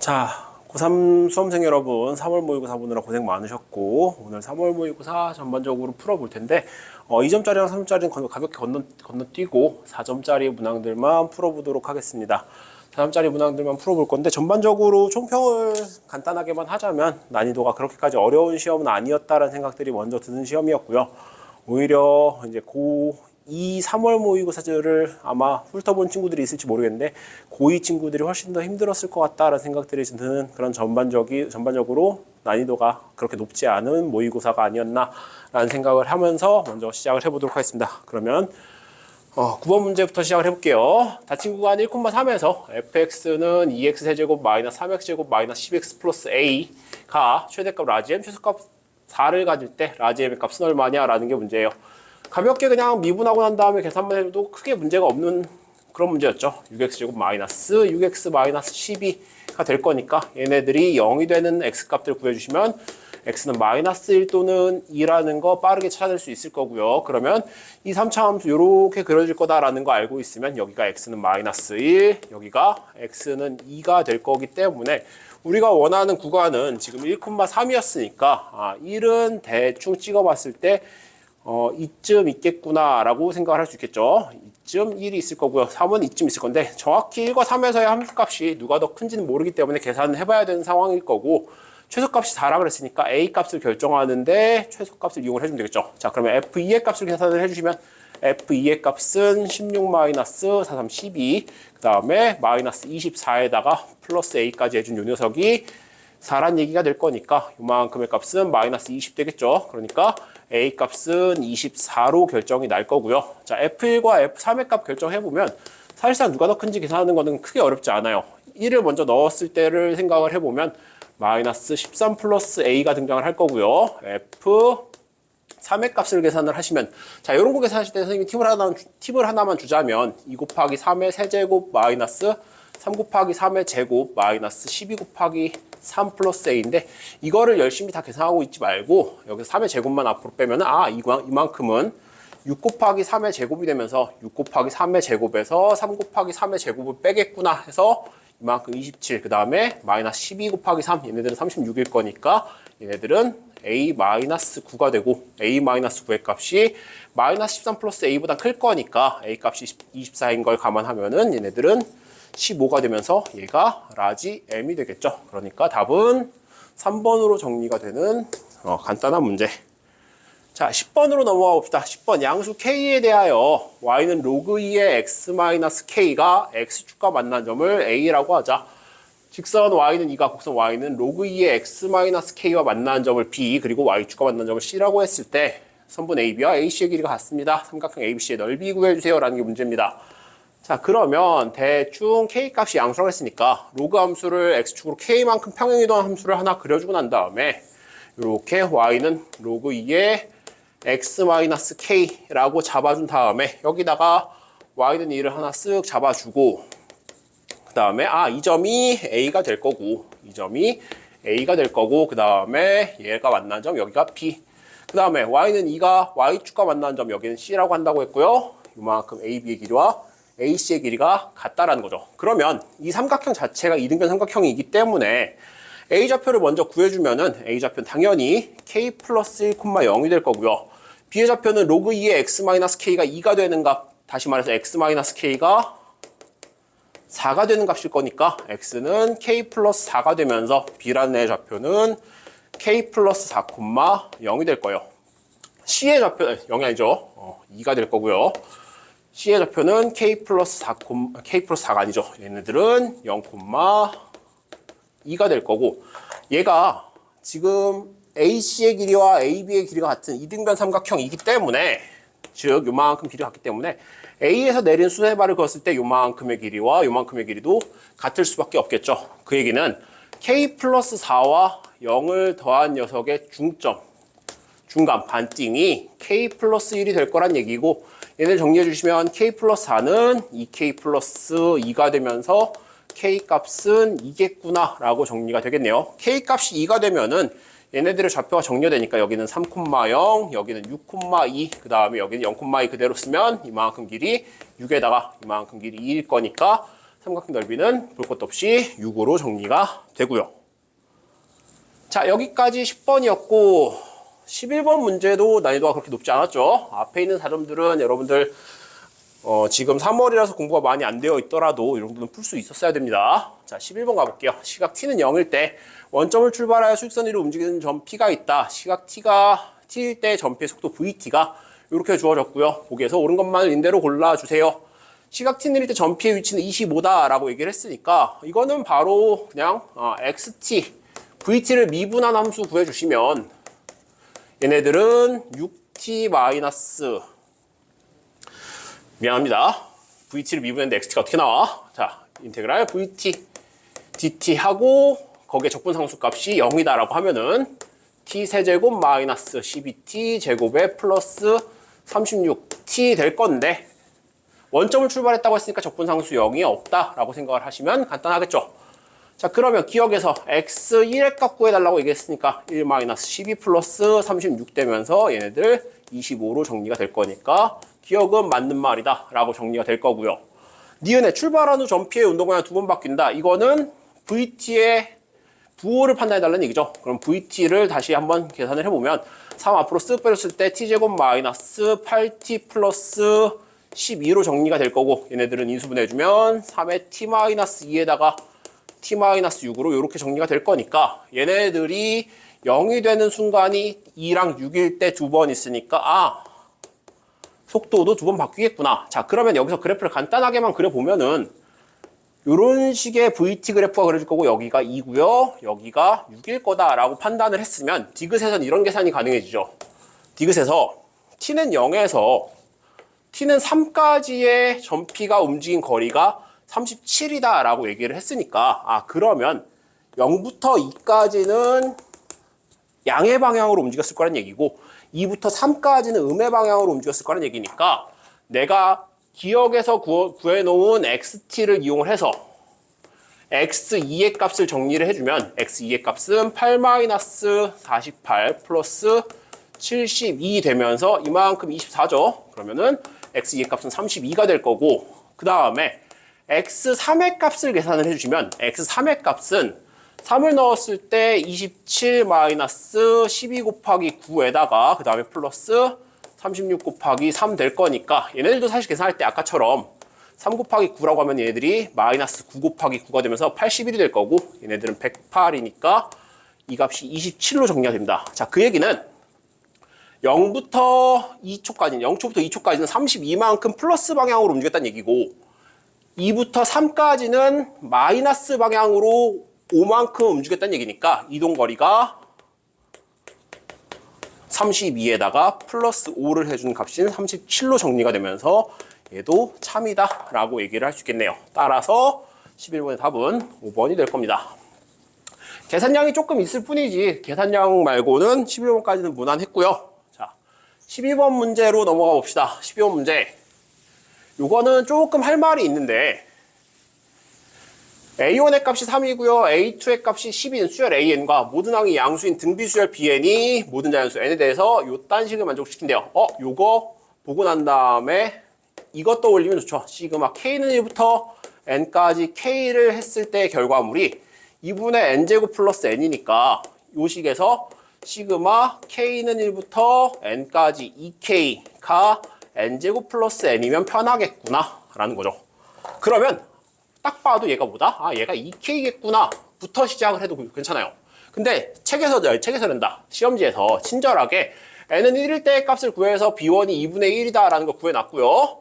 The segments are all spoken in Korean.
자, 고3 수험생 여러분, 3월 모의고사 보느라 고생 많으셨고, 오늘 3월 모의고사 전반적으로 풀어볼 텐데, 2점짜리랑 3점짜리는 가볍게 건너뛰고, 4점짜리 문항들만 풀어보도록 하겠습니다. 4점짜리 문항들만 풀어볼 건데, 전반적으로 총평을 간단하게만 하자면, 난이도가 그렇게까지 어려운 시험은 아니었다라는 생각들이 먼저 드는 시험이었고요. 오히려 이제 고2 3월 모의고사들을 아마 훑어본 친구들이 있을지 모르겠는데 고2 친구들이 훨씬 더 힘들었을 것 같다라는 생각들이 드는 그런 전반적으로 난이도가 그렇게 높지 않은 모의고사가 아니었나라는 생각을 하면서 먼저 시작을 해보도록 하겠습니다. 그러면 9번 문제부터 시작을 해볼게요. 닫힌 구간 1,3에서 fx는 2x 세제곱 마이너스 3x 제곱 마이너스 10x 플러스 a가 최대값 라지 m, 최소값 4를 가질 때 라지 m의 값은 얼마냐라는 게 문제예요. 가볍게 그냥 미분하고 난 다음에 계산만 해도 크게 문제가 없는 그런 문제였죠. 6x제곱 마이너스 6x 마이너스 12가 될 거니까 얘네들이 0이 되는 x값들 구해주시면 x는 마이너스 1 또는 2라는 거 빠르게 찾아낼 수 있을 거고요. 그러면 이 3차 함수 이렇게 그려질 거다라는 거 알고 있으면 여기가 x는 마이너스 1, 여기가 x는 2가 될 거기 때문에 우리가 원하는 구간은 지금 1,3이었으니까 1은 대충 찍어봤을 때 이쯤 있겠구나 라고 생각을 할 수 있겠죠. 이쯤 1이 있을 거고요. 3은 이쯤 있을 건데 정확히 1과 3에서의 함수값이 누가 더 큰지는 모르기 때문에 계산을 해봐야 되는 상황일 거고 최소값이 4라 그랬으니까 A값을 결정하는데 최소값을 이용을 해주면 되겠죠. 자, 그러면 F2의 값을 계산을 해주시면 F2의 값은 16 마이너스 4, 3, 12 그 다음에 마이너스 24에다가 플러스 A까지 해준 요 녀석이 4란 얘기가 될 거니까 요만큼의 값은 마이너스 20 되겠죠. 그러니까 A 값은 24로 결정이 날 거고요. 자, F1과 F3의 값 결정해보면 사실상 누가 더 큰지 계산하는 거는 크게 어렵지 않아요. 1을 먼저 넣었을 때를 생각을 해보면 마이너스 13 플러스 A가 등장을 할 거고요. F3의 값을 계산을 하시면 자, 이런 거 계산하실 때 선생님이 팁을 하나만 주자면 2 곱하기 3의 세제곱 마이너스 3 곱하기 3의 제곱 마이너스 12 곱하기 3 플러스 a인데 이거를 열심히 다 계산하고 있지 말고 여기서 3의 제곱만 앞으로 빼면 이만큼은 6 곱하기 3의 제곱이 되면서 6 곱하기 3의 제곱에서 3 곱하기 3의 제곱을 빼겠구나 해서 이만큼 27, 그 다음에 마이너스 12 곱하기 3, 얘네들은 36일 거니까 얘네들은 a-9가 되고 a-9의 값이 마이너스 13 플러스 a보다 클 거니까 a 값이 24인 걸 감안하면은 얘네들은 15가 되면서 얘가 라지 m이 되겠죠. 그러니까 답은 3번으로 정리가 되는 간단한 문제. 자, 10번으로 넘어가 봅시다. 10번 양수 k에 대하여 y는 로그 2의 x-k가 x축과 만난 점을 a라고 하자. 직선 y는 2가 곡선 y는 로그 2의 x-k와 만난 점을 b 그리고 y축과 만난 점을 c라고 했을 때 선분 ab와 ac의 길이가 같습니다. 삼각형 abc의 넓이 구해주세요 라는 게 문제입니다. 자, 그러면 대충 k 값이 양수라고 했으니까 로그 함수를 x축으로 k만큼 평행이동한 함수를 하나 그려주고 난 다음에 이렇게 y는 로그 2의 x-k라고 잡아준 다음에 여기다가 y는 2를 하나 쓱 잡아주고 그 다음에 이 점이 a가 될 거고 이 점이 a가 될 거고 그 다음에 얘가 만난 점 여기가 b 그 다음에 y는 2가 y축과 만난 점 여기는 c라고 한다고 했고요. 이만큼 ab의 길이와 AC의 길이가 같다라는 거죠. 그러면 이 삼각형 자체가 이등변 삼각형이기 때문에 A좌표를 먼저 구해주면은 A좌표는 당연히 K 플러스 1,0이 될 거고요. B의 좌표는 로그 2의 X-K가 2가 되는 값, 다시 말해서 X-K가 4가 되는 값일 거니까 X는 K 플러스 4가 되면서 B라는 애의 좌표는 K 플러스 4,0이 될 거예요. C의 좌표, 0이 아니죠. 2가 될 거고요. C의 좌표는 K 플러스 4가 아니죠. 얘네들은 0,2가 될 거고 얘가 지금 AC의 길이와 AB의 길이가 같은 이등변 삼각형이기 때문에 즉 요만큼 길이가 같기 때문에 A에서 내린 수세발을 그었을 때 요만큼의 길이와 요만큼의 길이도 같을 수밖에 없겠죠. 그 얘기는 K 플러스 4와 0을 더한 녀석의 중간 반띵이 K 플러스 1이 될 거란 얘기고 얘를 정리해 주시면 K 플러스 4는 2K 플러스 2가 되면서 K 값은 2겠구나 라고 정리가 되겠네요. K 값이 2가 되면은 얘네들의 좌표가 정렬되니까 여기는 3,0, 여기는 6,2, 그 다음에 여기는 0,2 그대로 쓰면 이만큼 길이 6에다가 이만큼 길이 2일 거니까 삼각형 넓이는 볼 것도 없이 6으로 정리가 되고요. 자, 여기까지 10번이었고 11번 문제도 난이도가 그렇게 높지 않았죠. 앞에 있는 4점들은 여러분들 지금 3월이라서 공부가 많이 안 되어 있더라도 이 정도는 풀 수 있었어야 됩니다. 자, 11번 가볼게요. 시각 t는 0일 때 원점을 출발하여 수직선 위로 움직이는 점 P가 있다. 시각 T일 때 점P의 속도 VT가 이렇게 주어졌고요. 보기에서 옳은 것만을 인대로 골라주세요. 시각 t일 때 점P의 위치는 25다 라고 얘기를 했으니까 이거는 바로 그냥 XT, VT를 미분한 함수 구해주시면 얘네들은 6T 마이너스 미안합니다. VT를 미분했는데 XT가 어떻게 나와? 자, 인테그랄 VT DT 하고 거기에 적분상수 값이 0이다 라고 하면은 T 세제곱 마이너스 12T 제곱에 플러스 36T 될 건데 원점을 출발했다고 했으니까 적분상수 0이 없다 라고 생각을 하시면 간단하겠죠. 자, 그러면 기억에서 x1의 값 구해달라고 얘기했으니까 1 마이너스 12 플러스 36 되면서 얘네들 25로 정리가 될 거니까 기억은 맞는 말이다 라고 정리가 될 거고요. 니은에 출발한 후 점P의 운동방향 2번 바뀐다. 이거는 VT의 부호를 판단해달라는 얘기죠. 그럼 VT를 다시 한번 계산을 해보면 3 앞으로 쓱 빼줬을 때 T제곱 마이너스 8T 플러스 12로 정리가 될 거고 얘네들은 인수분해해주면 3의 T 마이너스 2에다가 T 마이너스 6으로 이렇게 정리가 될 거니까 얘네들이 0이 되는 순간이 2랑 6일 때 2번 있으니까 속도도 2번 바뀌겠구나. 자, 그러면 여기서 그래프를 간단하게만 그려보면은 이런 식의 VT 그래프가 그려질 거고 여기가 2고요. 여기가 6일 거다라고 판단을 했으면 디귿에서는 이런 계산이 가능해지죠. 디귿에서 T는 0에서 T는 3까지의 점P가 움직인 거리가 37이다 라고 얘기를 했으니까 그러면 0부터 2까지는 양의 방향으로 움직였을 거란 얘기고 2부터 3까지는 음의 방향으로 움직였을 거란 얘기니까 내가 기억에서 구해놓은 XT를 이용을 해서 X2의 값을 정리를 해주면 X2의 값은 8-48 플러스 72 되면서 이만큼 24죠. 그러면은 X2의 값은 32가 될 거고 그 다음에 X3의 값을 계산을 해주시면 X3의 값은 3을 넣었을 때 27 마이너스 12 곱하기 9에다가 그 다음에 플러스 36 곱하기 3 될 거니까 얘네들도 사실 계산할 때 아까처럼 3 곱하기 9라고 하면 얘네들이 마이너스 9 곱하기 9가 되면서 81이 될 거고 얘네들은 108이니까 이 값이 27로 정리가 됩니다. 자, 그 얘기는 0부터 2초까지는 0초부터 2초까지는 32만큼 플러스 방향으로 움직였다는 얘기고 2부터 3까지는 마이너스 방향으로 5만큼 움직였다는 얘기니까 이동거리가 32에다가 플러스 5를 해준 값인 37로 정리가 되면서 얘도 참이다 라고 얘기를 할 수 있겠네요. 따라서 11번의 답은 5번이 될 겁니다. 계산량이 조금 있을 뿐이지 계산량 말고는 11번까지는 무난했고요. 자, 12번 문제로 넘어가 봅시다. 12번 문제. 요거는 조금 할 말이 있는데 A1의 값이 3이고요. A2의 값이 10인 수열 AN과 모든 항이 양수인 등비수열 BN이 모든 자연수 N에 대해서 요딴 식을 만족시킨대요. 요거 보고 난 다음에 이것 떠올리면 좋죠. 시그마 K는 1부터 N까지 K를 했을 때 결과물이 2분의 N제곱 플러스 N이니까 요 식에서 시그마 K는 1부터 N까지 2K가 N제곱 플러스 N이면 편하겠구나 라는 거죠. 그러면 딱 봐도 얘가 뭐다? 얘가 2K겠구나 부터 시작을 해도 괜찮아요. 근데 책에서는다. 시험지에서 친절하게 N은 1일 때의 값을 구해서 B1이 2분의 1이다 라는 걸 구해놨고요.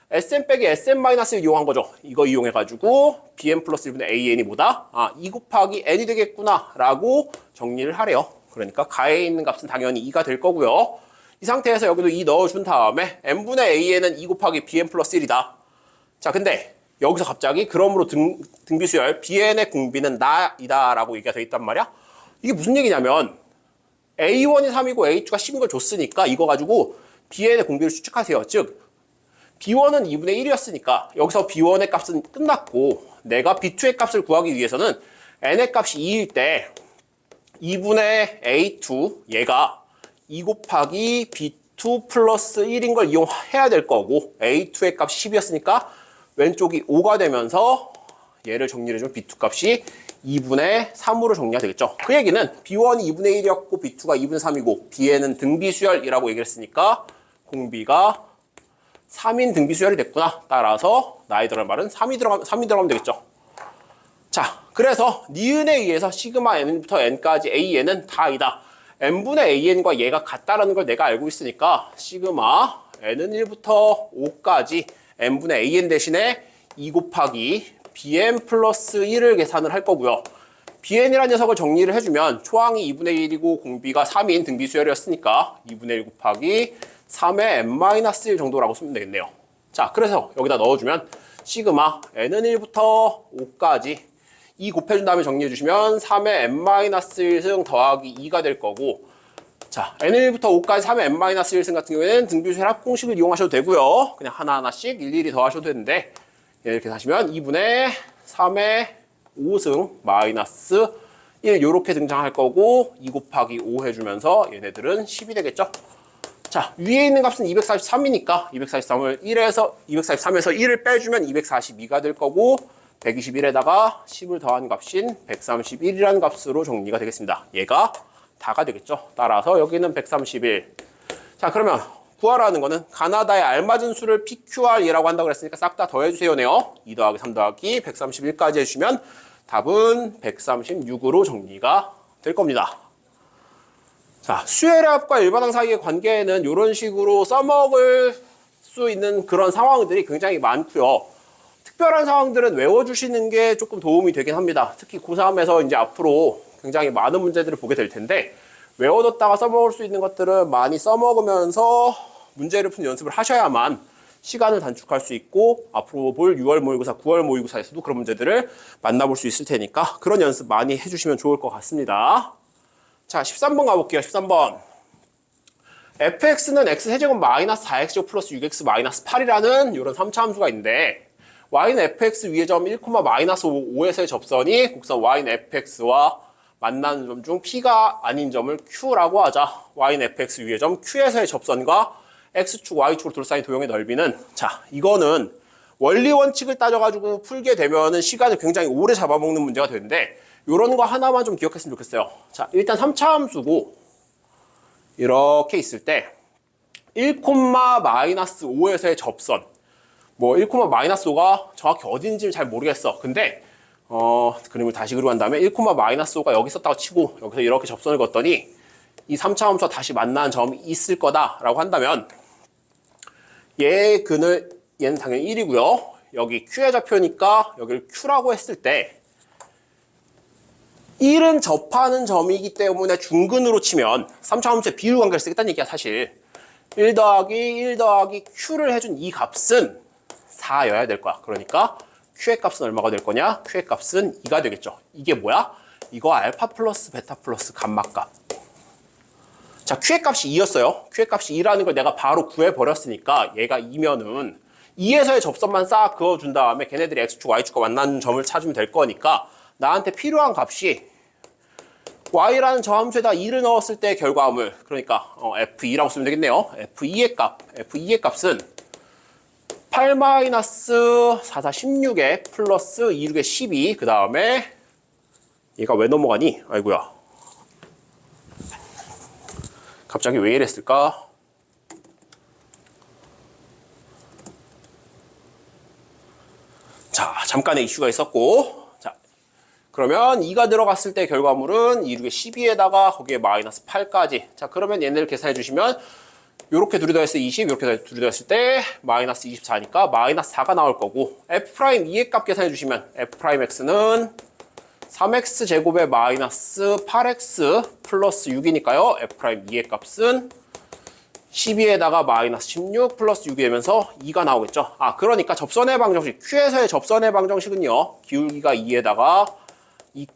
Sn 빼기 Sn-를 이용한 거죠. 이거 이용해가지고 Bn 플러스 1분의 AN이 뭐다? 2 곱하기 N이 되겠구나 라고 정리를 하래요. 그러니까 가에 있는 값은 당연히 2가 될 거고요. 이 상태에서 여기도 2 넣어준 다음에 N분의 AN은 2 곱하기 Bn 플러스 1이다. 자, 근데 여기서 갑자기 그러므로 등비수열 Bn의 공비는 나이다 라고 얘기가 돼 있단 말이야. 이게 무슨 얘기냐면 A1이 3이고 A2가 10인 걸 줬으니까 이거 가지고 Bn의 공비를 추측하세요. 즉 B1은 2분의 1이었으니까 여기서 B1의 값은 끝났고 내가 B2의 값을 구하기 위해서는 N의 값이 2일 때 2분의 A2 얘가 2 곱하기 B2 플러스 1인 걸 이용해야 될 거고 A2의 값이 10이었으니까 왼쪽이 5가 되면서 얘를 정리해주면 B2 값이 2분의 3으로 정리가 되겠죠. 그 얘기는 B1이 2분의 1이었고 B2가 2분의 3이고 B에는 등비수열이라고 얘기를 했으니까 공비가 3인 등비수열이 됐구나. 따라서 나에 들어갈 말은 3이 들어가면 되겠죠. 자, 그래서 니은에 의해서 시그마 n부터 n까지 an은 다 이다. n분의 an과 얘가 같다라는 걸 내가 알고 있으니까 시그마 n은 1부터 5까지 n분의 an 대신에 2 곱하기 bn 플러스 1을 계산을 할 거고요. bn이라는 녀석을 정리를 해주면 초항이 2분의 1이고 공비가 3인 등비수열이었으니까 2분의 1 곱하기 3의 n-1 정도라고 쓰면 되겠네요. 자, 그래서 여기다 넣어주면 시그마 n은 1부터 5까지 2 곱해준 다음에 정리해주시면 3의 n-1승 더하기 2가 될 거고, 자, n1부터 5까지 3의 n-1승 같은 경우에는 등비수열 합공식을 이용하셔도 되고요. 그냥 하나하나씩 일일이 더하셔도 되는데, 이렇게 하시면 2분의 3의 5승 마이너스 1 이렇게 등장할 거고 2 곱하기 5 해주면서 얘네들은 10이 되겠죠. 자, 위에 있는 값은 243이니까 243에서 1을 빼주면 242가 될 거고 121에다가 10을 더한 값인 131이라는 값으로 정리가 되겠습니다. 얘가 다가 되겠죠. 따라서 여기는 131. 자, 그러면 구하라는 거는 가나다에 알맞은 수를 PQR이라고 한다고 그랬으니까 싹 다 더해주세요네요. 2 더하기 3 더하기 131까지 해주시면 답은 136으로 정리가 될 겁니다. 자, 수열합과 일반항 사이의 관계에는 이런 식으로 써먹을 수 있는 그런 상황들이 굉장히 많고요. 특별한 상황들은 외워주시는 게 조금 도움이 되긴 합니다. 특히 고3에서 이제 앞으로 굉장히 많은 문제들을 보게 될 텐데 외워뒀다가 써먹을 수 있는 것들은 많이 써먹으면서 문제를 푸는 연습을 하셔야만 시간을 단축할 수 있고 앞으로 볼 6월 모의고사, 9월 모의고사에서도 그런 문제들을 만나볼 수 있을 테니까 그런 연습 많이 해주시면 좋을 것 같습니다. 자, 13번 가볼게요. 13번. fx는 x세제곱 마이너스 4x제곱 플러스 6x 마이너스 8이라는 이런 3차 함수가 있는데 y는 fx 위의 점 1, 마이너스 5에서의 접선이 곡선 y는 fx와 만나는 점 중 p가 아닌 점을 q라고 하자. y는 fx 위의 점 q에서의 접선과 x축, y축으로 둘러싸인 도형의 넓이는, 자, 이거는 원리 원칙을 따져가지고 풀게 되면은 시간을 굉장히 오래 잡아먹는 문제가 되는데 이런 거 하나만 좀 기억했으면 좋겠어요. 자, 일단 3차 함수고 이렇게 있을 때 1, 마이너스 5에서의 접선, 뭐 1, 마이너스 5가 정확히 어딘지를 잘 모르겠어. 근데 그림을 다시 그리고 한 다음에 1, 마이너스 5가 여기 있었다고 치고 여기서 이렇게 접선을 걷더니 이 3차 함수와 다시 만나는 점이 있을 거다라고 한다면 얘의 얘는 당연히 1이고요. 여기 Q의 좌표니까 여기를 Q라고 했을 때 1은 접하는 점이기 때문에 중근으로 치면 3차 함수의 비율 관계를 쓰겠다는 얘기야 사실. 1 더하기 Q를 해준 이 값은 4여야 될 거야. 그러니까 Q의 값은 얼마가 될 거냐? Q의 값은 2가 되겠죠. 이게 뭐야? 이거 알파 플러스 베타 플러스 감마값. 자, Q의 값이 2였어요. Q의 값이 2라는 걸 내가 바로 구해버렸으니까 얘가 2면은 2에서의 접선만 싹 그어준 다음에 걔네들이 X축, Y축과 만나는 점을 찾으면 될 거니까 나한테 필요한 값이 Y라는 저 함수에다 2를 넣었을 때 결과물, 그러니까 F2라고 쓰면 되겠네요. F2의 값은 8-4-4-16에 플러스 2-6에 12, 그 다음에 얘가 왜 넘어가니? 아이고야. 갑자기 왜 이랬을까? 자, 잠깐의 이슈가 있었고, 자, 그러면 2가 들어갔을 때 결과물은 2, 6에 12에다가 거기에 마이너스 8까지. 자, 그러면 얘네를 계산해 주시면 요렇게 둘이 더했을 때 20, 요렇게 둘이 더했을 때 마이너스 24니까 마이너스 4가 나올 거고, F'2의 값 계산해 주시면 F'X는 3x 제곱에 마이너스 8x 플러스 6이니까요. F'2의 값은 12에다가 마이너스 16 플러스 6이 되면서 2가 나오겠죠. 아, 그러니까 접선의 방정식, Q에서의 접선의 방정식은요. 기울기가 2에다가 2,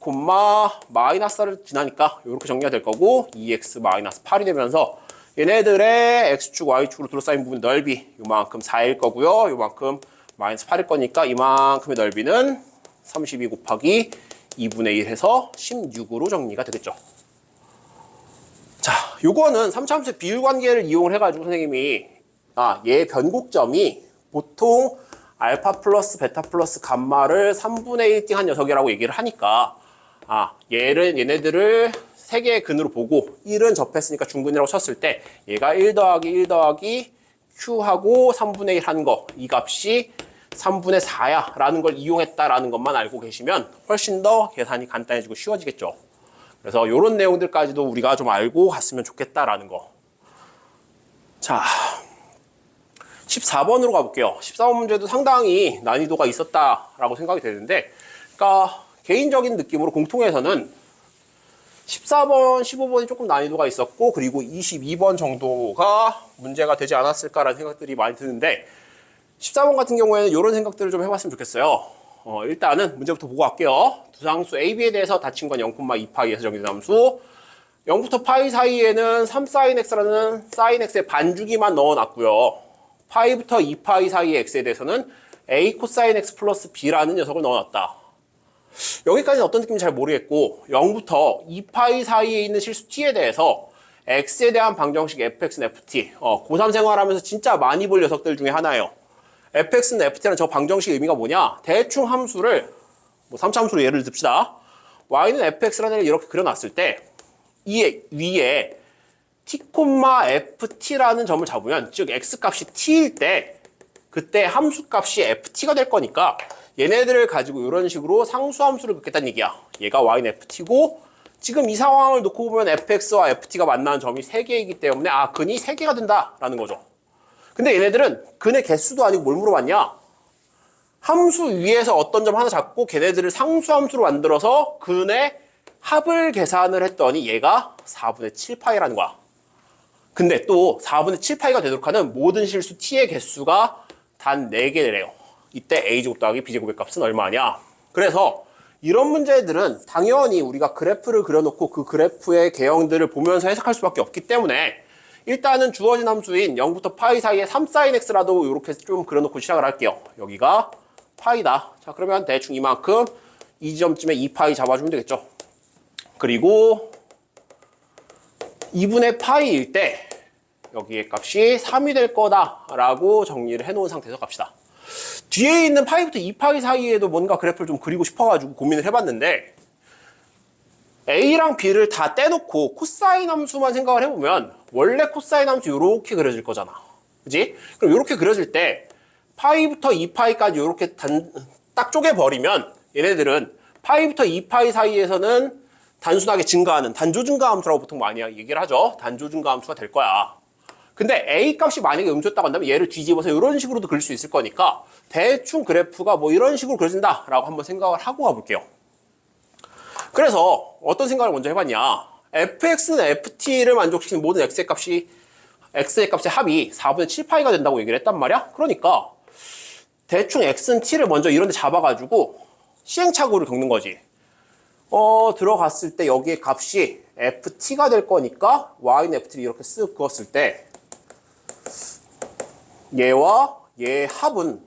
마이너스 4를 지나니까 이렇게 정리가 될 거고 2x 마이너스 8이 되면서 얘네들의 x축, y축으로 둘러싸인 부분 넓이 요만큼 4일 거고요. 요만큼 마이너스 8일 거니까 이만큼의 넓이는 32 곱하기 2분의 1 해서 16으로 정리가 되겠죠. 자, 요거는 3차 함수의 비율 관계를 이용을 해가지고 선생님이 얘의 변곡점이 보통 알파 플러스 베타 플러스 감마를 3분의 1띵 한 녀석이라고 얘기를 하니까 얘네들을 세 개의 근으로 보고 1은 접했으니까 중근이라고 쳤을 때 얘가 1 더하기 1 더하기 Q하고 3분의 1 한 거, 이 값이 3분의 4야 라는 걸 이용했다라는 것만 알고 계시면 훨씬 더 계산이 간단해지고 쉬워지겠죠. 그래서 이런 내용들까지도 우리가 좀 알고 갔으면 좋겠다라는 거. 자, 14번으로 가볼게요. 14번 문제도 상당히 난이도가 있었다라고 생각이 되는데, 그러니까 개인적인 느낌으로 공통에서는 14번, 15번이 조금 난이도가 있었고, 그리고 22번 정도가 문제가 되지 않았을까라는 생각들이 많이 드는데, 14번 같은 경우에는 이런 생각들을 좀 해봤으면 좋겠어요. 일단은 문제부터 보고 갈게요. 두상수 AB에 대해서 닫힌 건 0,2파이에서 정의된 함수. 0부터 파이 사이에는 3sin x라는 sin x의 반주기만 넣어놨고요. 파이부터 2파이 사이의 x에 대해서는 a 코사인 x 플러스 b라는 녀석을 넣어놨다. 여기까지는 어떤 느낌인지 잘 모르겠고 0부터 2파이 사이에 있는 실수 t에 대해서 x에 대한 방정식 fx는 ft. 고3 생활하면서 진짜 많이 볼 녀석들 중에 하나예요. fx는 ft라는 저 방정식 의미가 뭐냐? 대충 함수를 3차 함수로 예를 듭시다. y는 fx라는 애를 이렇게 그려놨을 때 이 위에 t, ft라는 점을 잡으면 즉 x값이 t일 때 그때 함수값이 ft가 될 거니까 얘네들을 가지고 이런 식으로 상수함수를 긋겠다는 얘기야. 얘가 y는 ft고 지금 이 상황을 놓고 보면 fx와 ft가 만나는 점이 3개이기 때문에 근이 3개가 된다라는 거죠. 근데 얘네들은 근의 개수도 아니고 뭘 물어봤냐? 함수 위에서 어떤 점 하나 잡고 걔네들을 상수함수로 만들어서 근의 합을 계산을 했더니 얘가 4분의 7파이라는 거야. 근데 또 4분의 7파이가 되도록 하는 모든 실수 t의 개수가 단 4개래요. 이때 a제곱 더하기 b제곱의 값은 얼마냐? 그래서 이런 문제들은 당연히 우리가 그래프를 그려놓고 그 그래프의 개형들을 보면서 해석할 수밖에 없기 때문에 일단은 주어진 함수인 0부터 파이 사이에 3sin x라도 이렇게 좀 그려놓고 시작을 할게요. 여기가 파이다. 자, 그러면 대충 이만큼 이 지점쯤에 2파이 잡아주면 되겠죠. 그리고 2분의 파이일 때 여기의 값이 3이 될 거다라고 정리를 해놓은 상태에서 갑시다. 뒤에 있는 파이부터 2파이 사이에도 뭔가 그래프를 좀 그리고 싶어가지고 고민을 해봤는데 A랑 B를 다 떼놓고 코사인 함수만 생각을 해보면 원래 코사인 함수 이렇게 그려질 거잖아. 그지? 그럼 이렇게 그려질 때 파이부터 2파이까지 이렇게 딱 쪼개버리면 얘네들은 파이부터 2파이 사이에서는 단순하게 증가하는 단조 증가 함수라고 보통 많이 얘기를 하죠. 단조 증가 함수가 될 거야. 근데 A 값이 만약에 음수였다고 한다면 얘를 뒤집어서 이런 식으로도 그릴 수 있을 거니까 대충 그래프가 뭐 이런 식으로 그려진다라고 한번 생각을 하고 가볼게요. 그래서 어떤 생각을 먼저 해봤냐? fx는 ft를 만족시키는 모든 x의 값의 합이 4분의 7파이가 된다고 얘기를 했단 말이야? 그러니까 대충 x는 t를 먼저 이런 데 잡아가지고 시행착오를 겪는 거지. 들어갔을 때 여기에 값이 ft가 될 거니까 y는 ft를 이렇게 쓱 그었을 때 얘와 얘의 합은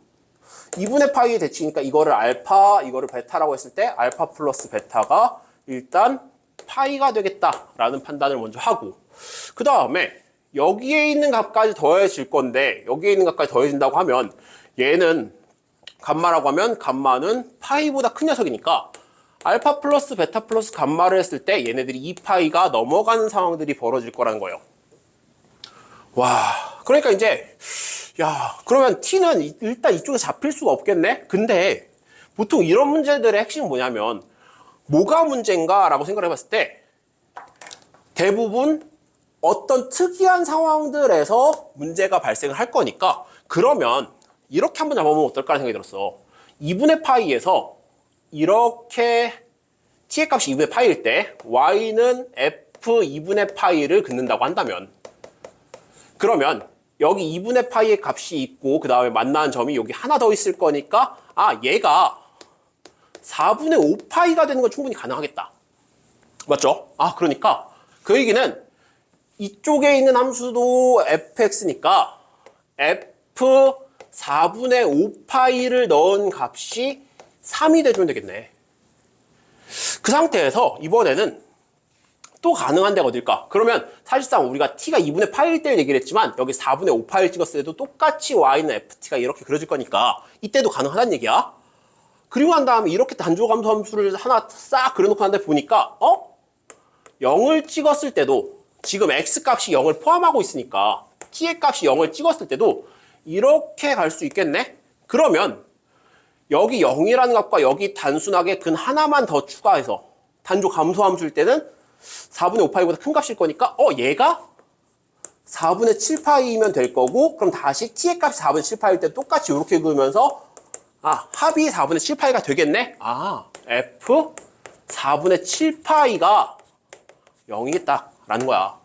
2분의 파이의 대칭이니까 이거를 알파, 이거를 베타라고 했을 때 알파 플러스 베타가 일단 파이가 되겠다라는 판단을 먼저 하고 그 다음에 여기에 있는 값까지 더해질 건데 여기에 있는 값까지 더해진다고 하면 얘는 감마라고 하면 감마는 파이보다 큰 녀석이니까 알파 플러스 베타 플러스 감마를 했을 때 얘네들이 2파이가 넘어가는 상황들이 벌어질 거라는 거예요. 와, 그러니까 이제 그러면 t는 일단 이쪽에 잡힐 수가 없겠네? 근데 보통 이런 문제들의 핵심은 뭐냐면 뭐가 문제인가 라고 생각을 해봤을 때 대부분 어떤 특이한 상황들에서 문제가 발생을 할 거니까 그러면 이렇게 한번 잡아보면 어떨까 생각이 들었어. 2분의 파이에서 이렇게 t의 값이 2분의 파이일 때 y는 f 2분의 파이를 긋는다고 한다면 그러면 여기 2분의 파이의 값이 있고 그 다음에 만나는 점이 여기 하나 더 있을 거니까 얘가 4분의 5파이가 되는 건 충분히 가능하겠다. 맞죠? 그러니까 그 얘기는 이쪽에 있는 함수도 fx니까 f 4분의 5파이를 넣은 값이 3이 돼주면 되겠네. 그 상태에서 이번에는 또 가능한 데가 어딜까? 그러면 사실상 우리가 t가 2분의 파일 때를 얘기를 했지만 여기 4분의 5 파일 찍었을 때도 똑같이 y는 ft가 이렇게 그려질 거니까 이때도 가능하다는 얘기야. 그리고 난 다음에 이렇게 단조감수 함수를 하나 싹 그려놓고 난 다음에 보니까 0을 찍었을 때도 지금 x값이 0을 포함하고 있으니까 t의 값이 0을 찍었을 때도 이렇게 갈 수 있겠네? 그러면 여기 0이라는 값과 여기 단순하게 근 하나만 더 추가해서 단조 감소 함수일 때는 4분의 5파이보다 큰 값일 거니까 얘가 4분의 7파이면 될 거고 그럼 다시 t의 값이 4분의 7파이일 때 똑같이 이렇게 그으면서 합이 4분의 7파이가 되겠네? f 4분의 7파이가 0이겠다 라는 거야.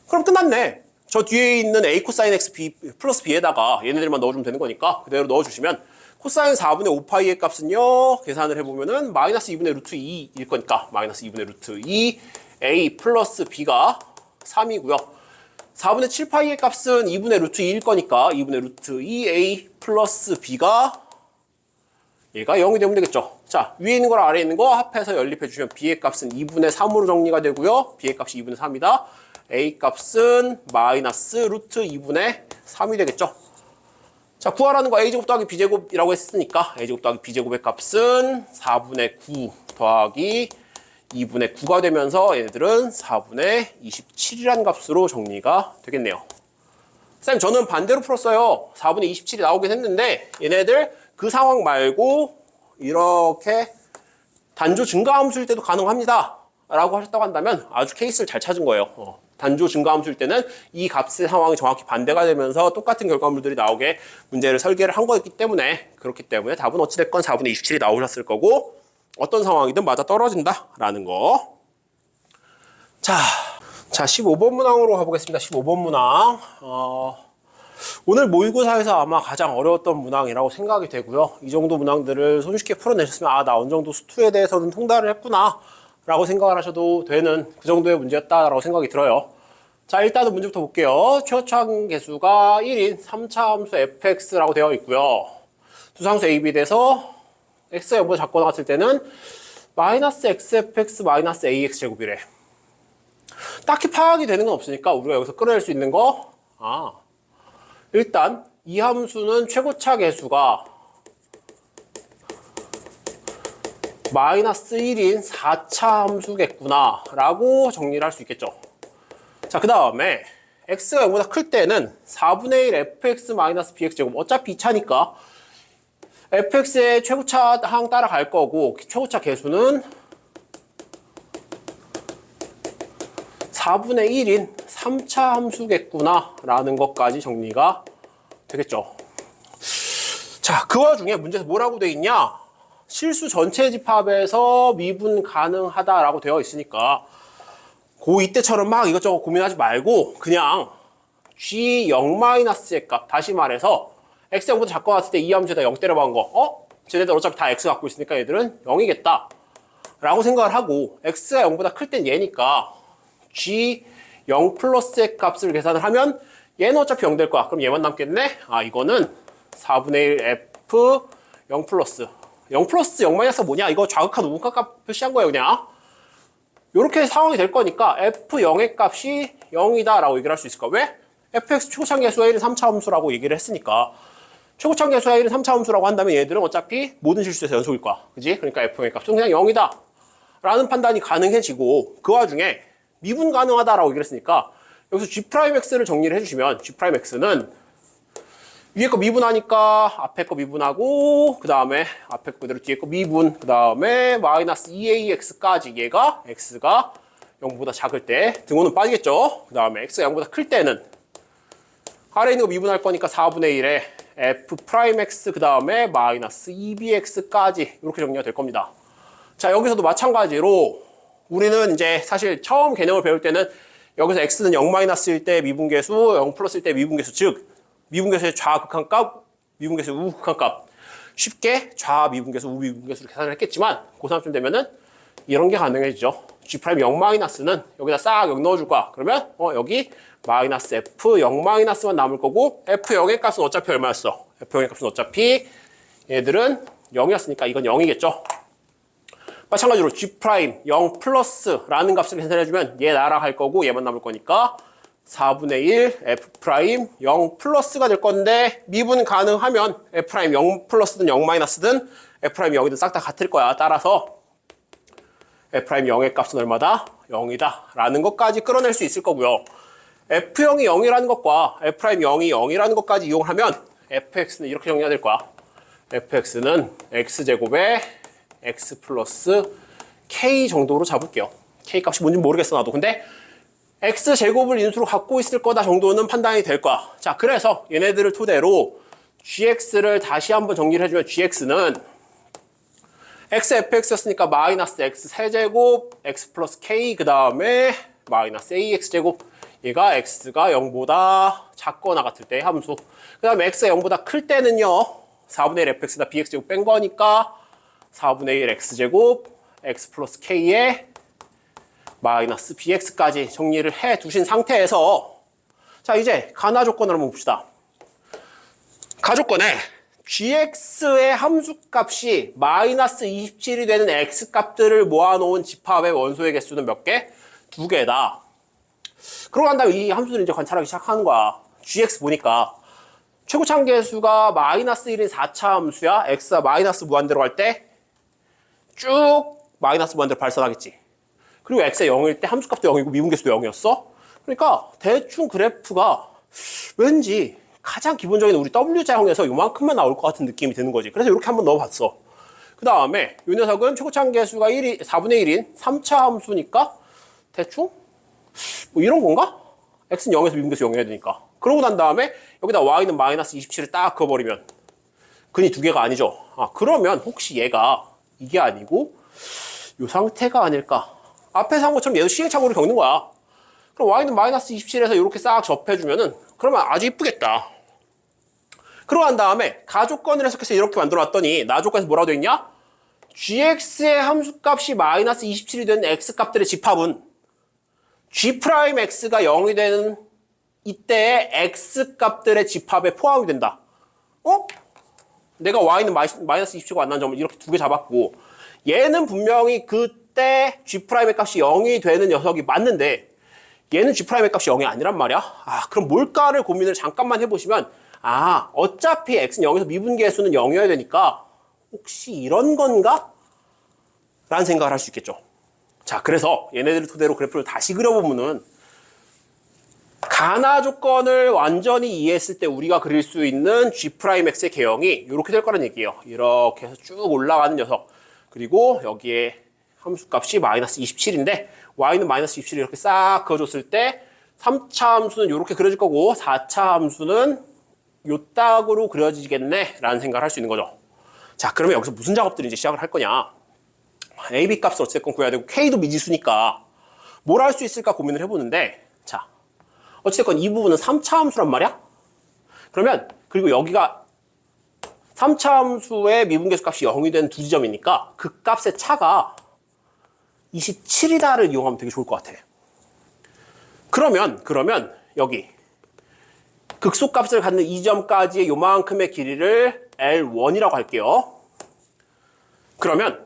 그럼 끝났네. 저 뒤에 있는 a 코사인 x b 플러스 b에다가 얘네들만 넣어주면 되는 거니까 그대로 넣어주시면 코사인 4분의 5파이의 값은요 계산을 해보면은 마이너스 2분의 루트 2일 거니까 마이너스 2분의 루트 2 a 플러스 b가 3이고요 4분의 7파이의 값은 2분의 루트 2일 거니까 2분의 루트 2a 플러스 b가 얘가 0이 되면 되겠죠. 자, 위에 있는 거랑 아래에 있는 거 합해서 연립해 주시면 b의 값은 2분의 3으로 정리가 되고요 b의 값이 2분의 3이다 a 값은 마이너스 루트 2분의 3이 되겠죠. 자, 구하라는 거 a제곱 더하기 b제곱이라고 했으니까 a제곱 더하기 b제곱의 값은 4분의 9 더하기 2분의 9가 되면서 얘네들은 4분의 27이라는 값으로 정리가 되겠네요. 쌤, 저는 반대로 풀었어요. 4분의 27이 나오긴 했는데 얘네들 그 상황 말고 이렇게 단조 증가함수일 때도 가능합니다 라고 하셨다고 한다면 아주 케이스를 잘 찾은 거예요. 단조 증가함수일 때는 이 값의 상황이 정확히 반대가 되면서 똑같은 결과물들이 나오게 문제를 설계를 한 거였기 때문에 그렇기 때문에 답은 어찌됐건 4분의 27이 나오셨을 거고 어떤 상황이든 맞아 떨어진다 라는 거. 자 15번 문항으로 가보겠습니다. 15번 문항 오늘 모의고사에서 아마 가장 어려웠던 문항이라고 생각이 되고요. 이 정도 문항들을 손쉽게 풀어내셨으면 나 어느 정도 수투에 대해서는 통달을 했구나 라고 생각을 하셔도 되는 그 정도의 문제였다라고 생각이 들어요. 자, 일단은 문제부터 볼게요. 최고차항 계수가 1인 3차 함수 fx라고 되어 있고요. 두상수 a, b 대해서 x가 0보다 작고 나갔을 때는 마이너스 xfx 마이너스 ax 제곱이래. 딱히 파악이 되는 건 없으니까 우리가 여기서 끌어낼 수 있는 거 일단 이 함수는 최고차 계수가 마이너스 1인 4차 함수겠구나 라고 정리를 할 수 있겠죠. 자, 그 다음에 x가 0보다 클 때는 4분의 1 fx 마이너스 bx 제곱 어차피 2차니까 fx의 최고차 항 따라갈 거고 최고차 계수는 4분의 1인 3차 함수겠구나 라는 것까지 정리가 되겠죠. 자, 그 와중에 문제에서 뭐라고 돼 있냐? 실수 전체 집합에서 미분 가능하다라고 되어 있으니까 이때처럼 막 이것저것 고민하지 말고 그냥 g0-의 값, 다시 말해서 x0보다 작고 나왔을 때 이 함수에다 0 때려박은 거 쟤네들 어차피 다 x 갖고 있으니까 얘들은 0이겠다 라고 생각을 하고 x가 0보다 클 땐 얘니까 g0 플러스의 값을 계산을 하면 얘는 어차피 0 될 거야. 그럼 얘만 남겠네? 이거는 4분의 1 f 0 플러스 0 플러스 0 마이너스가 뭐냐? 이거 좌극한 우극한 값 표시한 거예요, 그냥. 이렇게 상황이 될 거니까 f0의 값이 0이다 라고 얘기를 할 수 있을 거야. 왜? fx 최고차항 계수가 1은 3차 함수라고 얘기를 했으니까 최고차항 계수가 1은 3차 함수라고 한다면 얘들은 어차피 모든 실수에서 연속일 거야. 그지? 그러니까 f0의 값은 그냥 0이다 라는 판단이 가능해지고 그 와중에 미분 가능하다라고 얘기를 했으니까 여기서 g'x를 정리를 해주시면 g'x는 위에 거 미분하니까 앞에 거 미분하고 그 다음에 앞에 거 그대로 뒤에 거 미분 그 다음에 마이너스 2ax까지 얘가 x가 0보다 작을 때 등호는 빠지겠죠. 그 다음에 x가 0보다 클 때는 아래에 있는 거 미분할 거니까 4분의 1에 f'x 그 다음에 마이너스 2bx까지 이렇게 정리가 될 겁니다. 자, 여기서도 마찬가지로 우리는 이제 사실 처음 개념을 배울 때는 여기서 x는 0-일 때 미분계수, 0 플러스일 때 미분계수, 즉 미분계수의 좌극한값, 미분계수의 우극한값 쉽게 좌미분계수, 우미분계수를 계산을 했겠지만 고3쯤 되면은 이런 게 가능해지죠. g'0-는 여기다 싹 0 넣어줄 거야. 그러면 여기 마이너스 f 0-만 남을 거고 f0의 값은 어차피 얼마였어? f0의 값은 어차피 얘들은 0이었으니까 이건 0이겠죠. 마찬가지로 G' 0 플러스라는 값을 계산해주면 얘 나랑 할 거고 얘만 남을 거니까 4분의 1 F' 0 플러스가 될 건데 미분 가능하면 F' 0 플러스든 0 마이너스든 F' 0이든 싹 다 같을 거야. 따라서 F' 0의 값은 얼마다? 0이다 라는 것까지 끌어낼 수 있을 거고요. F0이 0이라는 것과 F' 0이 0이라는 것까지 이용을 하면 fx는 이렇게 정리가 될 거야. fx는 x제곱에 x 플러스 k 정도로 잡을게요. k 값이 뭔지 모르겠어 나도. 근데 x제곱을 인수로 갖고 있을 거다 정도는 판단이 될 거야. 자, 그래서 얘네들을 토대로 gx를 다시 한번 정리를 해주면 gx는 x fx였으니까 마이너스 x 세제곱 x 플러스 k 그 다음에 마이너스 ax제곱. 얘가 x가 0보다 작거나 같을 때의 함수. 그 다음에 x가 0보다 클 때는요 4분의 1 fx다 bx제곱 뺀 거니까 4분의 1 x제곱 x 플러스 k에 마이너스 bx까지 정리를 해 두신 상태에서 자, 이제 가나 조건을 한번 봅시다. 가조건에 gx의 함수값이 마이너스 27이 되는 x값들을 모아놓은 집합의 원소의 개수는 몇 개? 2개다. 그러고 난 다음에 이 함수를 이제 관찰하기 시작하는 거야. gx 보니까 최고차항 계수가 마이너스 1인 4차 함수야. x가 마이너스 무한대로 갈 때 쭉 마이너스 무한대로 발산하겠지. 그리고 x가 0일 때 함수값도 0이고 미분계수도 0이었어. 그러니까 대충 그래프가 왠지 가장 기본적인 우리 W자형에서 요만큼만 나올 것 같은 느낌이 드는 거지. 그래서 이렇게 한번 넣어봤어. 그 다음에 이 녀석은 최고차항 계수가 4분의 1인 3차 함수니까 대충 뭐 이런 건가? x는 0에서 미분계수 0이어야 되니까. 그러고 난 다음에 여기다 y는 마이너스 27을 딱 그어버리면 근이 두 개가 아니죠. 아, 그러면 혹시 얘가 이게 아니고 이 상태가 아닐까. 앞에서 한 것처럼 얘도 시행착오를 겪는 거야. 그럼 y는 마이너스 27에서 이렇게 싹 접해주면은 그러면 아주 이쁘겠다. 그러고 난 다음에 가조건을 해석해서 이렇게 만들어놨더니 나조건에서 뭐라고 돼 있냐? gx의 함수값이 마이너스 27이 되는 x값들의 집합은 g'x가 0이 되는 이때의 x값들의 집합에 포함이 된다. 어? 내가 y는 마이너스 27가 안 나는 점을 이렇게 두 개 잡았고 얘는 분명히 그때 g'의 값이 0이 되는 녀석이 맞는데 얘는 g'의 값이 0이 아니란 말이야. 아, 그럼 뭘까를 고민을 잠깐만 해보시면 아, 어차피 x는 0에서 미분계수는 0이어야 되니까 혹시 이런 건가? 라는 생각을 할 수 있겠죠. 자, 그래서 얘네들 토대로 그래프를 다시 그려보면은 가나 조건을 완전히 이해했을 때 우리가 그릴 수 있는 g'x의 개형이 이렇게 될 거란 얘기예요. 이렇게 해서 쭉 올라가는 녀석. 그리고 여기에 함수값이 마이너스 27인데 y는 마이너스 27을 이렇게 싹 그어줬을 때 3차 함수는 이렇게 그려질 거고 4차 함수는 요 딱으로 그려지겠네 라는 생각을 할 수 있는 거죠. 자, 그러면 여기서 무슨 작업들을 이제 시작을 할 거냐. a, b 값을 어쨌든 구해야 되고 k도 미지수니까 뭘 할 수 있을까 고민을 해보는데 자, 어쨌든 이 부분은 3차 함수란 말이야. 그러면 그리고 여기가 3차 함수의 미분계수 값이 0이 된 두 지점이니까 그 값의 차가 27이다를 이용하면 되게 좋을 것 같아. 그러면 여기 극소값을 갖는 이 점까지의 요만큼의 길이를 L1이라고 할게요. 그러면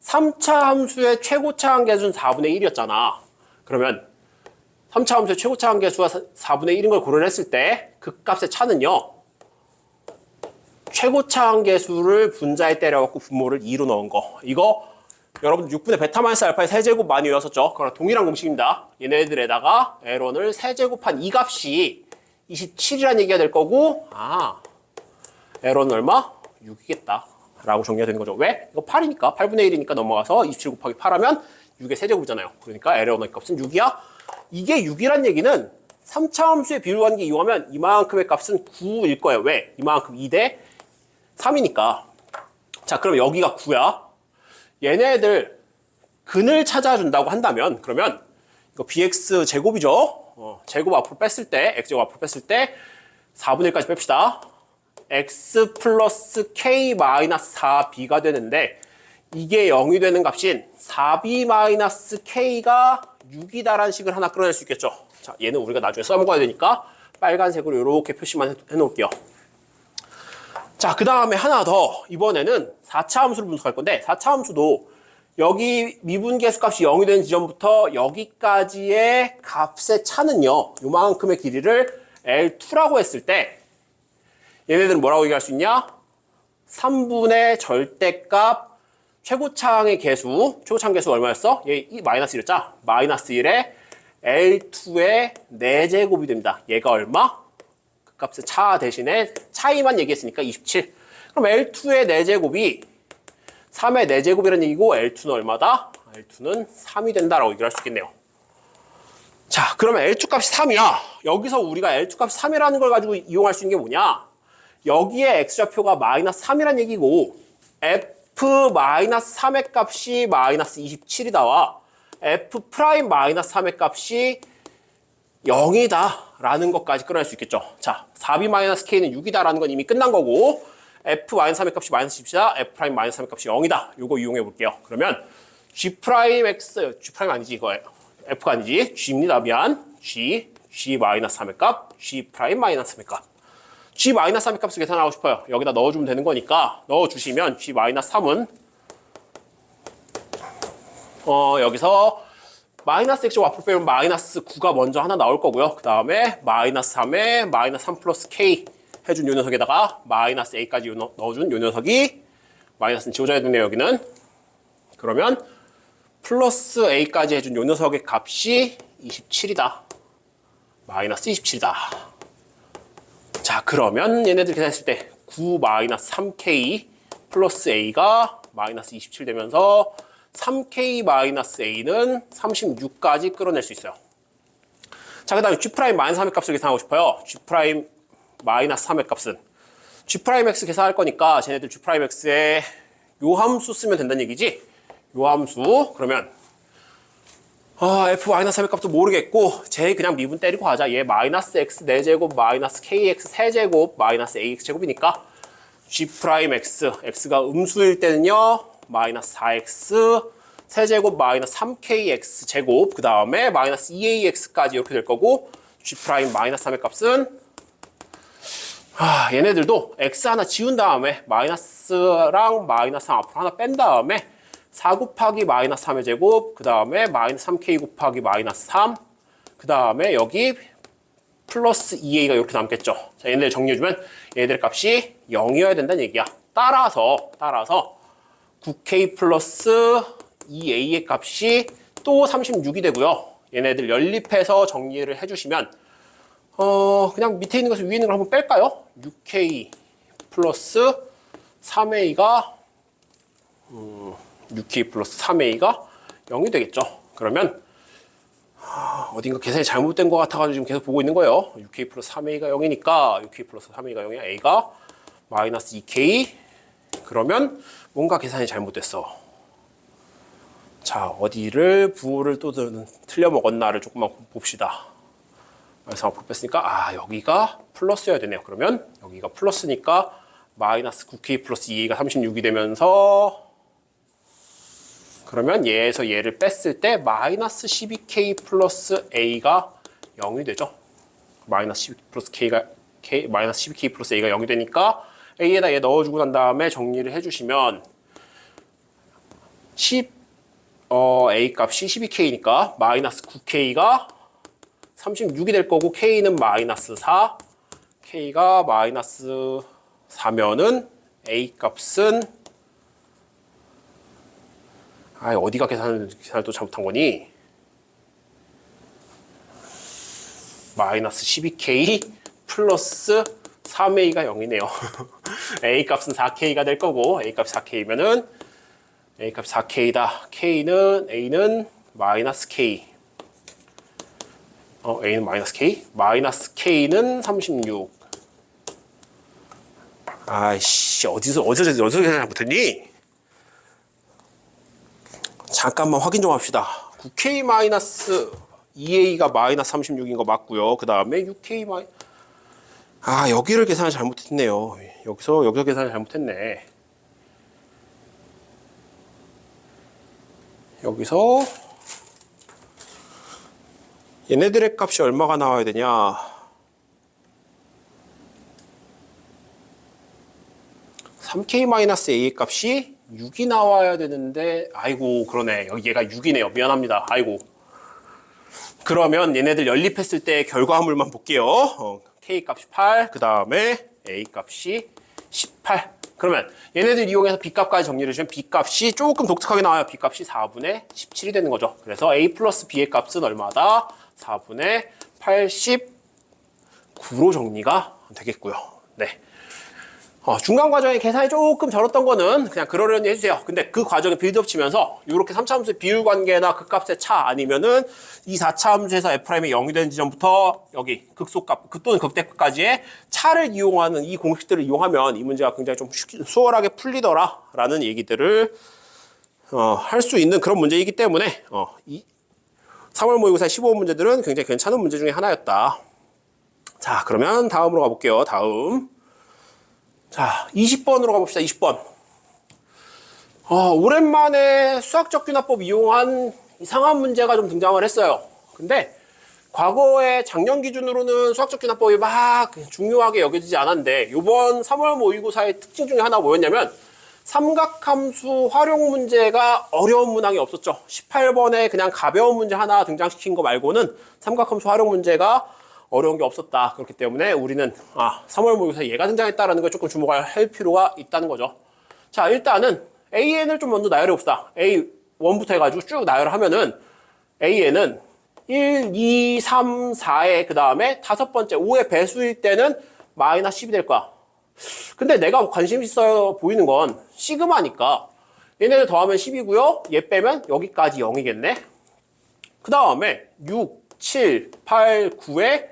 3차 함수의 최고차항 계수는 4분의 1이었잖아. 그러면 3차 함수의 최고차항 계수가 4분의 1인 걸 고려를 했을 때 그 값의 차는요. 최고차항 계수를 분자에 때려갖고 분모를 2로 넣은 거. 이거 여러분 6분의 베타 마이너스 알파의 세제곱 많이 외웠었죠? 그럼 동일한 공식입니다. 얘네들에다가 L1을 세제곱한 이 값이 27이라는 얘기가 될 거고 아, L1은 얼마? 6이겠다. 라고 정리가 되는 거죠. 왜? 이거 8이니까 8분의 1이니까 넘어가서 27 곱하기 8하면 6의 세제곱이잖아요. 그러니까 L1의 값은 6이야. 이게 6이란 얘기는 3차 함수의 비율 관계 이용하면 이만큼의 값은 9일 거예요. 왜? 이만큼 2대 3이니까. 자, 그럼 여기가 9야. 얘네들 근을 찾아준다고 한다면 그러면 이거 bx 제곱이죠. 제곱 앞으로 뺐을 때 x제곱 앞으로 뺐을 때 4분의 1까지 뺍시다. x 플러스 k 마이너스 4b가 되는데 이게 0이 되는 값인 4b 마이너스 k가 6이다라는 식을 하나 끌어낼 수 있겠죠. 자, 얘는 우리가 나중에 써먹어야 되니까 빨간색으로 이렇게 표시만 해놓을게요. 자, 그 다음에 하나 더. 이번에는 4차 함수를 분석할 건데 4차 함수도 여기 미분계수 값이 0이 되는 지점부터 여기까지의 값의 차는요, 요만큼의 길이를 L2라고 했을 때 얘네들은 뭐라고 얘기할 수 있냐? 3분의 절대값 최고창의 개수, 최고창 개수 얼마였어? 얘 마이너스 1였자. 마이너스 1에 L2의 4제곱이 됩니다. 얘가 얼마? 그 값의 차 대신에 차이만 얘기했으니까 27. 그럼 L2의 4제곱이 3의 4제곱이라는 얘기고 L2는 얼마다? L2는 3이 된다라고 얘기를 할 수 있겠네요. 자, 그러면 L2 값이 3이야. 여기서 우리가 L2 값이 3이라는 걸 가지고 이용할 수 있는 게 뭐냐? 여기에 X좌표가 마이너스 3이라는 얘기고 F 마이너스 3의 값이 마이너스 27이 나와. F 프라임 마이너스 3의 값이 0이다 라는 것까지 끌어낼 수 있겠죠. 자, 4B 마이너스 K는 6이다 라는 건 이미 끝난 거고 F 마이너스 3의 값이 마이너스 10이다. F 프라임 마이너스 3의 값이 0이다. 요거 이용해 볼게요. 그러면 G 프라임 X, G 프라임 아니지 이거 F가 아니지. G입니다. 미안. G 마이너스 3의 값, G 프라임 마이너스 3의 값. G 마이너스 3의 값을 계산하고 싶어요. 여기다 넣어주면 되는 거니까 넣어주시면 G 마이너스 3은 여기서 마이너스 X제곱 앞으로 빼면 마이너스 9가 먼저 하나 나올 거고요. 그 다음에 마이너스 3에 마이너스 3 플러스 K 해준 요 녀석에다가 마이너스 A까지 넣어준 요 녀석이 마이너스는 지워져야 되네요. 여기는. 그러면 플러스 A까지 해준 요 녀석의 값이 27이다. 마이너스 27이다. 자, 그러면 얘네들 계산했을 때 9 마이너스 3K 플러스 A가 마이너스 27 되면서 3K 마이너스 A는 36까지 끌어낼 수 있어요. 자, 그 다음에 G 프라임 마이너스 3의 값을 계산하고 싶어요. G 프라임 마이너스 3의 값은 G 프라임 X 계산할 거니까 쟤네들 G 프라임 X에 요 함수 쓰면 된다는 얘기지. 요 함수 그러면 F 마이너스 3의 값도 모르겠고 쟤 그냥 미분 때리고 가자. 얘 마이너스 X 4제곱 마이너스 KX 3제곱 마이너스 AX 제곱이니까 G 프라임 X X가 음수일 때는요 마이너스 4X 세제곱 마이너스 3KX 제곱 그 다음에 마이너스 2AX까지 이렇게 될 거고 G 프라임 마이너스 3의 값은 얘네들도 X 하나 지운 다음에 마이너스랑 마이너스 3 앞으로 하나 뺀 다음에 4 곱하기 마이너스 3의 제곱 그 다음에 마이너스 3K 곱하기 마이너스 3 그 다음에 여기 플러스 2A가 이렇게 남겠죠. 자, 얘네들 정리해주면 얘네들 값이 0이어야 된다는 얘기야. 따라서 9K 플러스 2A의 값이 또 36이 되고요. 얘네들 연립해서 정리를 해주시면 그냥 밑에 있는 것을 위에 있는 걸 한번 뺄까요? 6K 플러스 3A가 6K 플러스 3A가 0이 되겠죠. 그러면 어딘가 계산이 잘못된 것 같아가지고 지금 계속 보고 있는 거예요. 6K 플러스 3A가 0이니까 6K 플러스 3A가 0이야. A가 마이너스 2K 그러면 뭔가 계산이 잘못됐어. 자, 어디를 부호를 또 틀려 먹었나를 조금만 봅시다. 마이너스 앞으로 뺐으니까 여기가 플러스여야 되네요. 그러면 여기가 플러스니까 마이너스 9K 플러스 2A가 36이 되면서 그러면 얘에서 얘를 뺐을 때 마이너스 12K 플러스 A가 0이 되죠. 마이너스 12 플러스 마이너스 12K 플러스 A가 0이 되니까 A에다 얘 넣어주고 난 다음에 정리를 해주시면 A 값이 12K니까 마이너스 9K가 36이 될 거고 K는 마이너스 4 K가 마이너스 4면은 A 값은 어디가 계산을 또 잘못한 거니? 마이너스 12K 플러스 3A가 0이네요. A 값은 4K가 될 거고 A 값이 4K면은 A 값이 4K다. A는 마이너스 K. A는 마이너스 K. 마이너스 K는 36. 어디서 계산 잘못했니? 잠깐만 확인 좀 합시다. 9K 마이너스 2A가 마이너스 36인 거 맞고요. 그 다음에 6K 여기를 계산을 잘못했네요. 여기서 계산을 잘못했네. 여기서 얘네들의 값이 얼마가 나와야 되냐? 3K-A의 값이 6이 나와야 되는데, 아이고, 그러네. 여기 얘가 6이네요. 미안합니다. 아이고. 그러면 얘네들 연립했을 때 결과물만 볼게요. K 값이 8, 그 다음에 A 값이 18. 그러면 얘네들 이용해서 B 값까지 정리를 해주면 B 값이 조금 독특하게 나와요. B 값이 4분의 17이 되는 거죠. 그래서 A 플러스 B의 값은 얼마다? 4분의 89로 정리가 되겠고요. 네. 중간 과정에 계산이 조금 절었던 거는 그냥 그러려니 해주세요. 근데 그 과정에 빌드업 치면서 이렇게 3차 함수의 비율 관계나 극값의 차 아니면은 이 4차 함수에서 F'이 0이 되는 지점부터 여기 극소값 또는 극대값까지의 차를 이용하는 이 공식들을 이용하면 이 문제가 굉장히 좀 수월하게 풀리더라 라는 얘기들을 할 수 있는 그런 문제이기 때문에 이 3월 모의고사 15번 문제들은 굉장히 괜찮은 문제 중에 하나였다. 자, 그러면 다음으로 가볼게요. 다음. 자, 20번으로 가봅시다. 20번. 오랜만에 수학적 균합법 이용한 이상한 문제가 좀 등장을 했어요. 근데 과거에 작년 기준으로는 수학적 균합법이 막 중요하게 여겨지지 않았는데 이번 3월 모의고사의 특징 중에 하나 뭐였냐면 삼각함수 활용 문제가 어려운 문항이 없었죠. 18번에 그냥 가벼운 문제 하나 등장시킨 거 말고는 삼각함수 활용 문제가 어려운 게 없었다. 그렇기 때문에 우리는 3월 모의고사에 얘가 등장했다라는 걸 조금 주목할 필요가 있다는 거죠. 자, 일단은 AN을 좀 먼저 나열해 봅시다. A1부터 해가지고 쭉 나열하면은 AN은 1, 2, 3, 4에 그 다음에 다섯 번째 5의 배수일 때는 마이너스 10이 될 거야. 근데 내가 관심 있어 보이는 건 시그마니까 얘네들 더하면 10이고요. 얘 빼면 여기까지 0이겠네. 그 다음에 6, 7, 8, 9에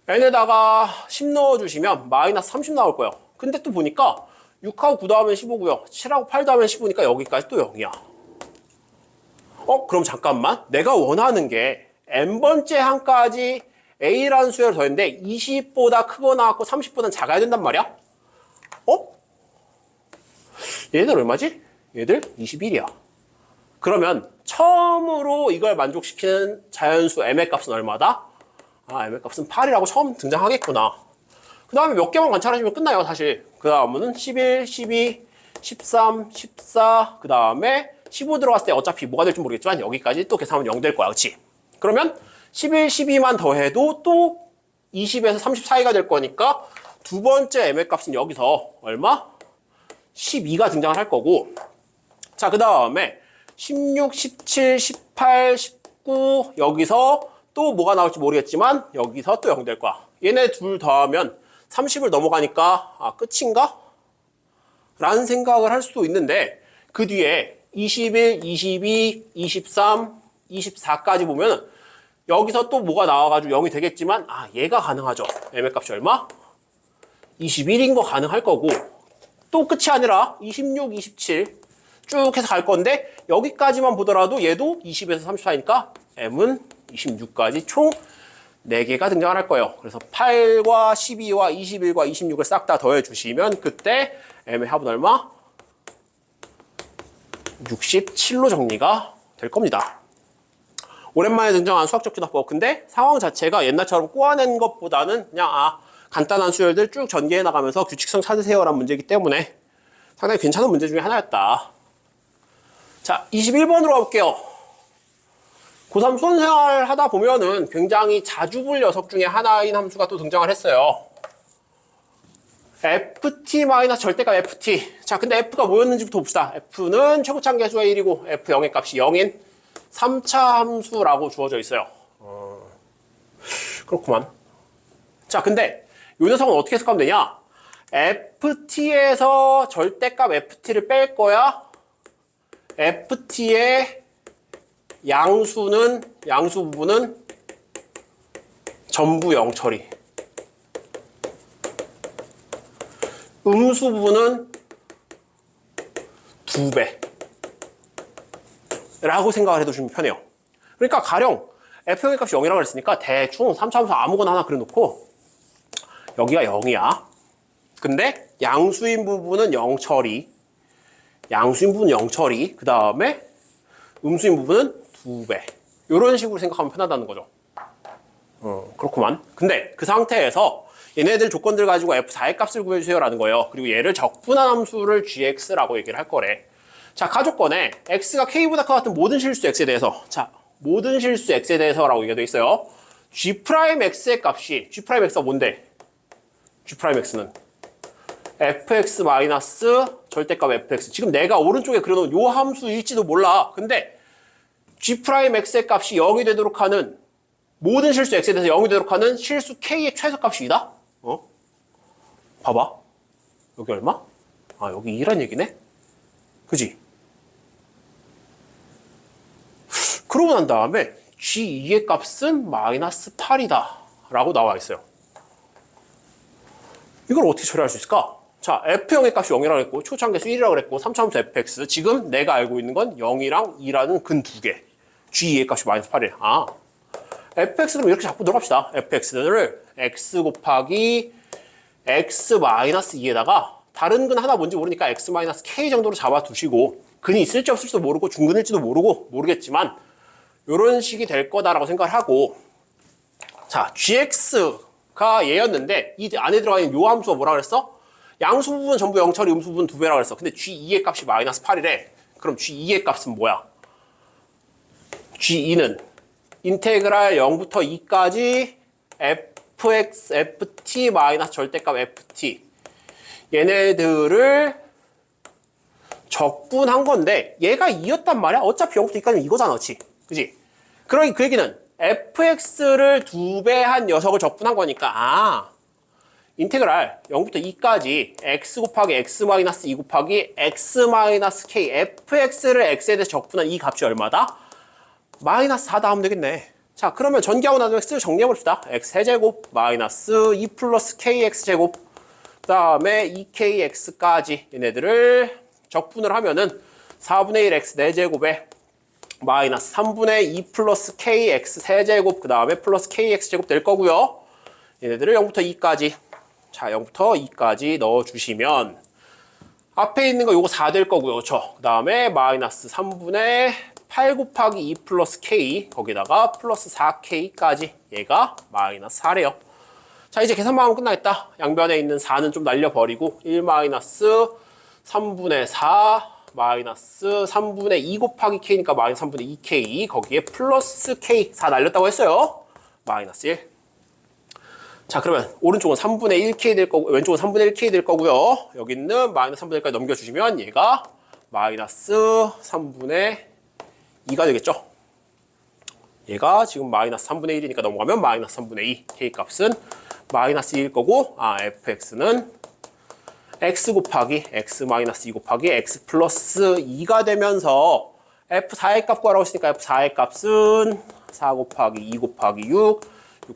n에다가 10 넣어주시면 마이너스 30 나올 거예요. 근데 또 보니까 6하고 9 더하면 15고요. 7하고 8 더하면 15니까 여기까지 또 0이야. 그럼 잠깐만. 내가 원하는 게 n번째 항까지 a라는 수열을 더했는데 20보다 크거나 같고 30보다는 작아야 된단 말이야. 얘들 얼마지? 얘들 21이야. 그러면 처음으로 이걸 만족시키는 자연수 m의 값은 얼마다? m의 값은 8이라고 처음 등장하겠구나. 그 다음에 몇 개만 관찰하시면 끝나요, 사실. 그 다음은 11, 12, 13, 14, 그 다음에 15 들어갔을 때 어차피 뭐가 될지 모르겠지만 여기까지 또 계산하면 0 될 거야, 그치? 그러면 11, 12만 더해도 또 20에서 30 사이가 될 거니까 두 번째 m의 값은 여기서 얼마? 12가 등장을 할 거고, 자, 그 다음에 16, 17, 18, 19 여기서 또 뭐가 나올지 모르겠지만 여기서 또 0 될 거야. 얘네 둘 더하면 30을 넘어가니까 끝인가? 라는 생각을 할 수도 있는데 그 뒤에 21, 22, 23, 24까지 보면 여기서 또 뭐가 나와가지고 0이 되겠지만 얘가 가능하죠. m의 값이 얼마? 21인 거 가능할 거고 또 끝이 아니라 26, 27 쭉 해서 갈 건데 여기까지만 보더라도 얘도 20에서 30 사이니까 m은 26까지 총 4개가 등장을 할 거예요. 그래서 8과 12와 21과 26을 싹 다 더해주시면 그때 m의 합은 얼마? 67로 정리가 될 겁니다. 오랜만에 등장한 수학적 균합법. 근데 상황 자체가 옛날처럼 꼬아낸 것보다는 그냥 간단한 수열들 쭉 전개해 나가면서 규칙성 찾으세요라는 문제이기 때문에 상당히 괜찮은 문제 중에 하나였다. 자, 21번으로 가볼게요. 고3 수험생활 하다 보면은 굉장히 자주 볼 녀석 중에 하나인 함수가 또 등장을 했어요. ft 절대값 ft. 자, 근데 f가 뭐였는지부터 봅시다. f는 최고차항 계수의 1이고 f0의 값이 0인 3차 함수라고 주어져 있어요. 그렇구만. 자, 근데 이 녀석은 어떻게 해석하면 되냐? ft에서 절대값 ft를 뺄 거야. ft의 양수 부분은 전부 0 처리. 음수 부분은 2배. 라고 생각을 해두시면 편해요. 그러니까 가령 f의 값이 0이라고 했으니까 대충 3차 함수 아무거나 하나 그려놓고 여기가 0이야. 근데 양수인 부분은 0 처리. 양수인 부분은 0 처리. 그 다음에 음수인 부분은 2배. 이런 식으로 생각하면 편하다는 거죠. 그렇구만. 근데 그 상태에서 얘네들 조건들 가지고 f4의 값을 구해주세요라는 거예요. 그리고 얘를 적분한 함수를 gx라고 얘기를 할 거래. 자, 가조건에 x가 k보다 같은 모든 실수 x에 대해서, 자, 모든 실수 x에 대해서라고 얘기가 돼 있어요. g'x의 값이, g'x가 뭔데? g'x는 fx 마이너스 절대값 fx. 지금 내가 오른쪽에 그려놓은 요 함수일지도 몰라. 근데 g'x의 값이 0이 되도록 하는, 모든 실수 x에 대해서 0이 되도록 하는 실수 k의 최소값이 2다? 봐봐. 여기 얼마? 아, 여기 2란 얘기네? 그지? 그러고 난 다음에 g2의 값은 마이너스 8이다 라고 나와 있어요. 이걸 어떻게 처리할 수 있을까? 자, f0의 값이 0이라고 했고 초창계수 1이라고 그랬고 3차함수 fx. 지금 내가 알고 있는 건 0이랑 2라는 근 두 개. g2의 값이 마이너스 8이에요. 아, fx를 이렇게 자꾸 들어갑시다. fx를 x 곱하기 x 마이너스 2에다가 다른 근 하나 뭔지 모르니까 x 마이너스 k 정도로 잡아두시고, 근이 있을지 없을지도 모르고 중근일지도 모르겠지만 이런 식이 될 거다라고 생각을 하고, 자, gx가 얘였는데 이 안에 들어가 있는 요 함수가 뭐라 그랬어? 양수 부분 전부 0 처리, 음수 부분 2배라고 그랬어. 근데 g2의 값이 마이너스 8이래. 그럼 g2의 값은 뭐야? g2는 인테그랄 0부터 2까지 fx, ft 마이너스 절대값 ft. 얘네들을 적분한 건데 얘가 2였단 말이야. 어차피 0부터 2까지는 이거잖아, 그치? 그지? 그러니 그 얘기는 fx를 2배 한 녀석을 적분한 거니까, 아, 인테그랄 0부터 2까지 x 곱하기 x 마이너스 2 곱하기 x 마이너스 k, fx를 x에 대해서 적분한 이 값이 얼마다? 마이너스 4다 하면 되겠네. 자, 그러면 전기하고 나서 x를 정리해봅시다. x 세제곱 마이너스 2 플러스 kx 제곱, 그 다음에 2kx까지 얘네들을 적분을 하면은 4분의 1 x 4제곱에 마이너스 3분의 2 플러스 kx 세제곱, 그 다음에 플러스 kx 제곱 될 거고요. 얘네들을 0부터 2까지, 자, 0부터 2까지 넣어주시면 앞에 있는 거 요거 4 될 거고요. 그쵸? 그 다음에 마이너스 3분의 8 곱하기 2 플러스 k, 거기다가 플러스 4k까지, 얘가 마이너스 4래요. 자, 이제 계산만 하면 끝나겠다. 양변에 있는 4는 좀 날려버리고 1 마이너스 3분의 4 마이너스 3분의 2 곱하기 k니까 마이너스 3분의 2k, 거기에 플러스 k, 4 날렸다고 했어요. 마이너스 1. 자, 그러면 오른쪽은 3분의 1k 될 거고 왼쪽은 3분의 1k 될 거고요. 여기 있는 마이너스 3분의 1까지 넘겨주시면 얘가 마이너스 3분의 2가 되겠죠. 얘가 지금 마이너스 3분의 1이니까 넘어가면 마이너스 3분의 2, k값은 마이너스 2일 거고, 아, fx는 x 곱하기 x 마이너스 2 곱하기 x 플러스 2가 되면서 f4의 값 구하라고 했으니까 f4의 값은 4 곱하기 2 곱하기 6,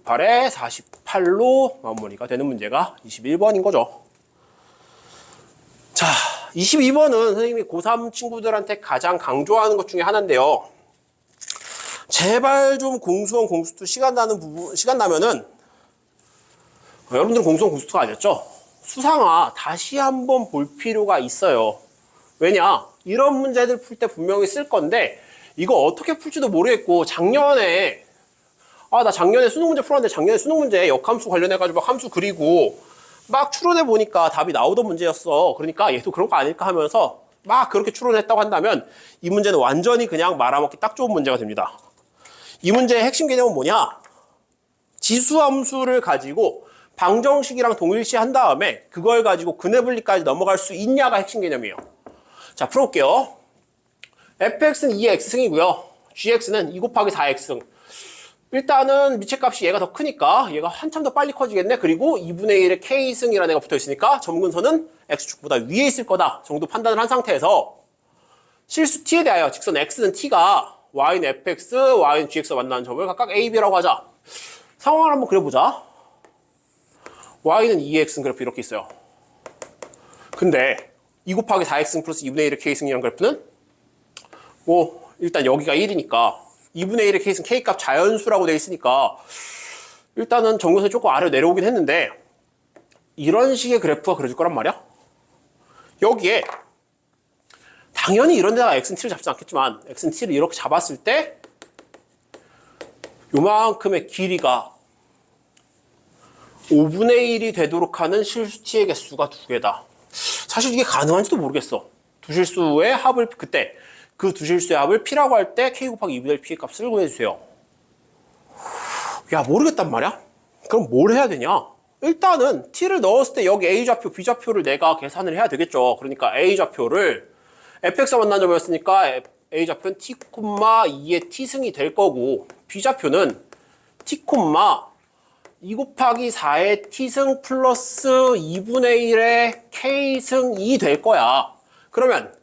68에 48로 마무리가 되는 문제가 21번인 거죠. 자, 22번은 선생님이 고3 친구들한테 가장 강조하는 것 중에 하나인데요. 제발 좀 공수원, 공수투 시간 나면은, 여러분들은 공수원, 공수투가 아니었죠? 수상화 다시 한번 볼 필요가 있어요. 왜냐? 이런 문제들 풀 때 분명히 쓸 건데 이거 어떻게 풀지도 모르겠고, 작년에 나 작년에 수능 문제 풀었는데 작년에 수능 문제 역함수 관련해가지고 막 함수 그리고 막 추론해 보니까 답이 나오던 문제였어. 그러니까 얘도 그런 거 아닐까 하면서 막 그렇게 추론했다고 한다면 이 문제는 완전히 그냥 말아먹기 딱 좋은 문제가 됩니다. 이 문제의 핵심 개념은 뭐냐? 지수함수를 가지고 방정식이랑 동일시 한 다음에 그걸 가지고 근해 분리까지 넘어갈 수 있냐가 핵심 개념이에요. 자, 풀어볼게요. fx는 2의 x승이고요. gx는 2 곱하기 4x승. 일단은 미체값이 얘가 더 크니까 얘가 한참 더 빨리 커지겠네. 그리고 2분의 1의 k승이라는 애가 붙어있으니까 점근선은 x축보다 위에 있을 거다 정도 판단을 한 상태에서 실수 t에 대하여 직선 x는 t가 y는 fx, y는 gx가 만나는 점을 각각 a, b라고 하자. 상황을 한번 그려보자. y는 2x 그래프 이렇게 있어요. 근데 2 곱하기 4x 플러스 2분의 1의 k승이라는 그래프는 뭐 일단 여기가 1이니까 2분의 1의 k승 k값 자연수라고 되어 있으니까 일단은 정근선이 조금 아래로 내려오긴 했는데 이런 식의 그래프가 그려질 거란 말이야. 여기에 당연히 이런 데다가 x는 t를 잡지 않겠지만 x는 t를 이렇게 잡았을 때 요만큼의 길이가 5분의 1이 되도록 하는 실수 t의 개수가 두 개다. 사실 이게 가능한지도 모르겠어. 두 실수의 합을 그때 그 두 실수의 합을 p라고 할 때 k 곱하기 2분의 1 p의 값을 구해주세요. 야, 모르겠단 말이야? 그럼 뭘 해야 되냐? 일단은 t를 넣었을 때 여기 a좌표, b좌표를 내가 계산을 해야 되겠죠. 그러니까 a좌표를 fx가 만난 점이었으니까 a좌표는 t, 2의 t승이 될 거고 b좌표는 t, 2 곱하기 4의 t승 플러스 2분의 1의 k승이 될 거야. 그러면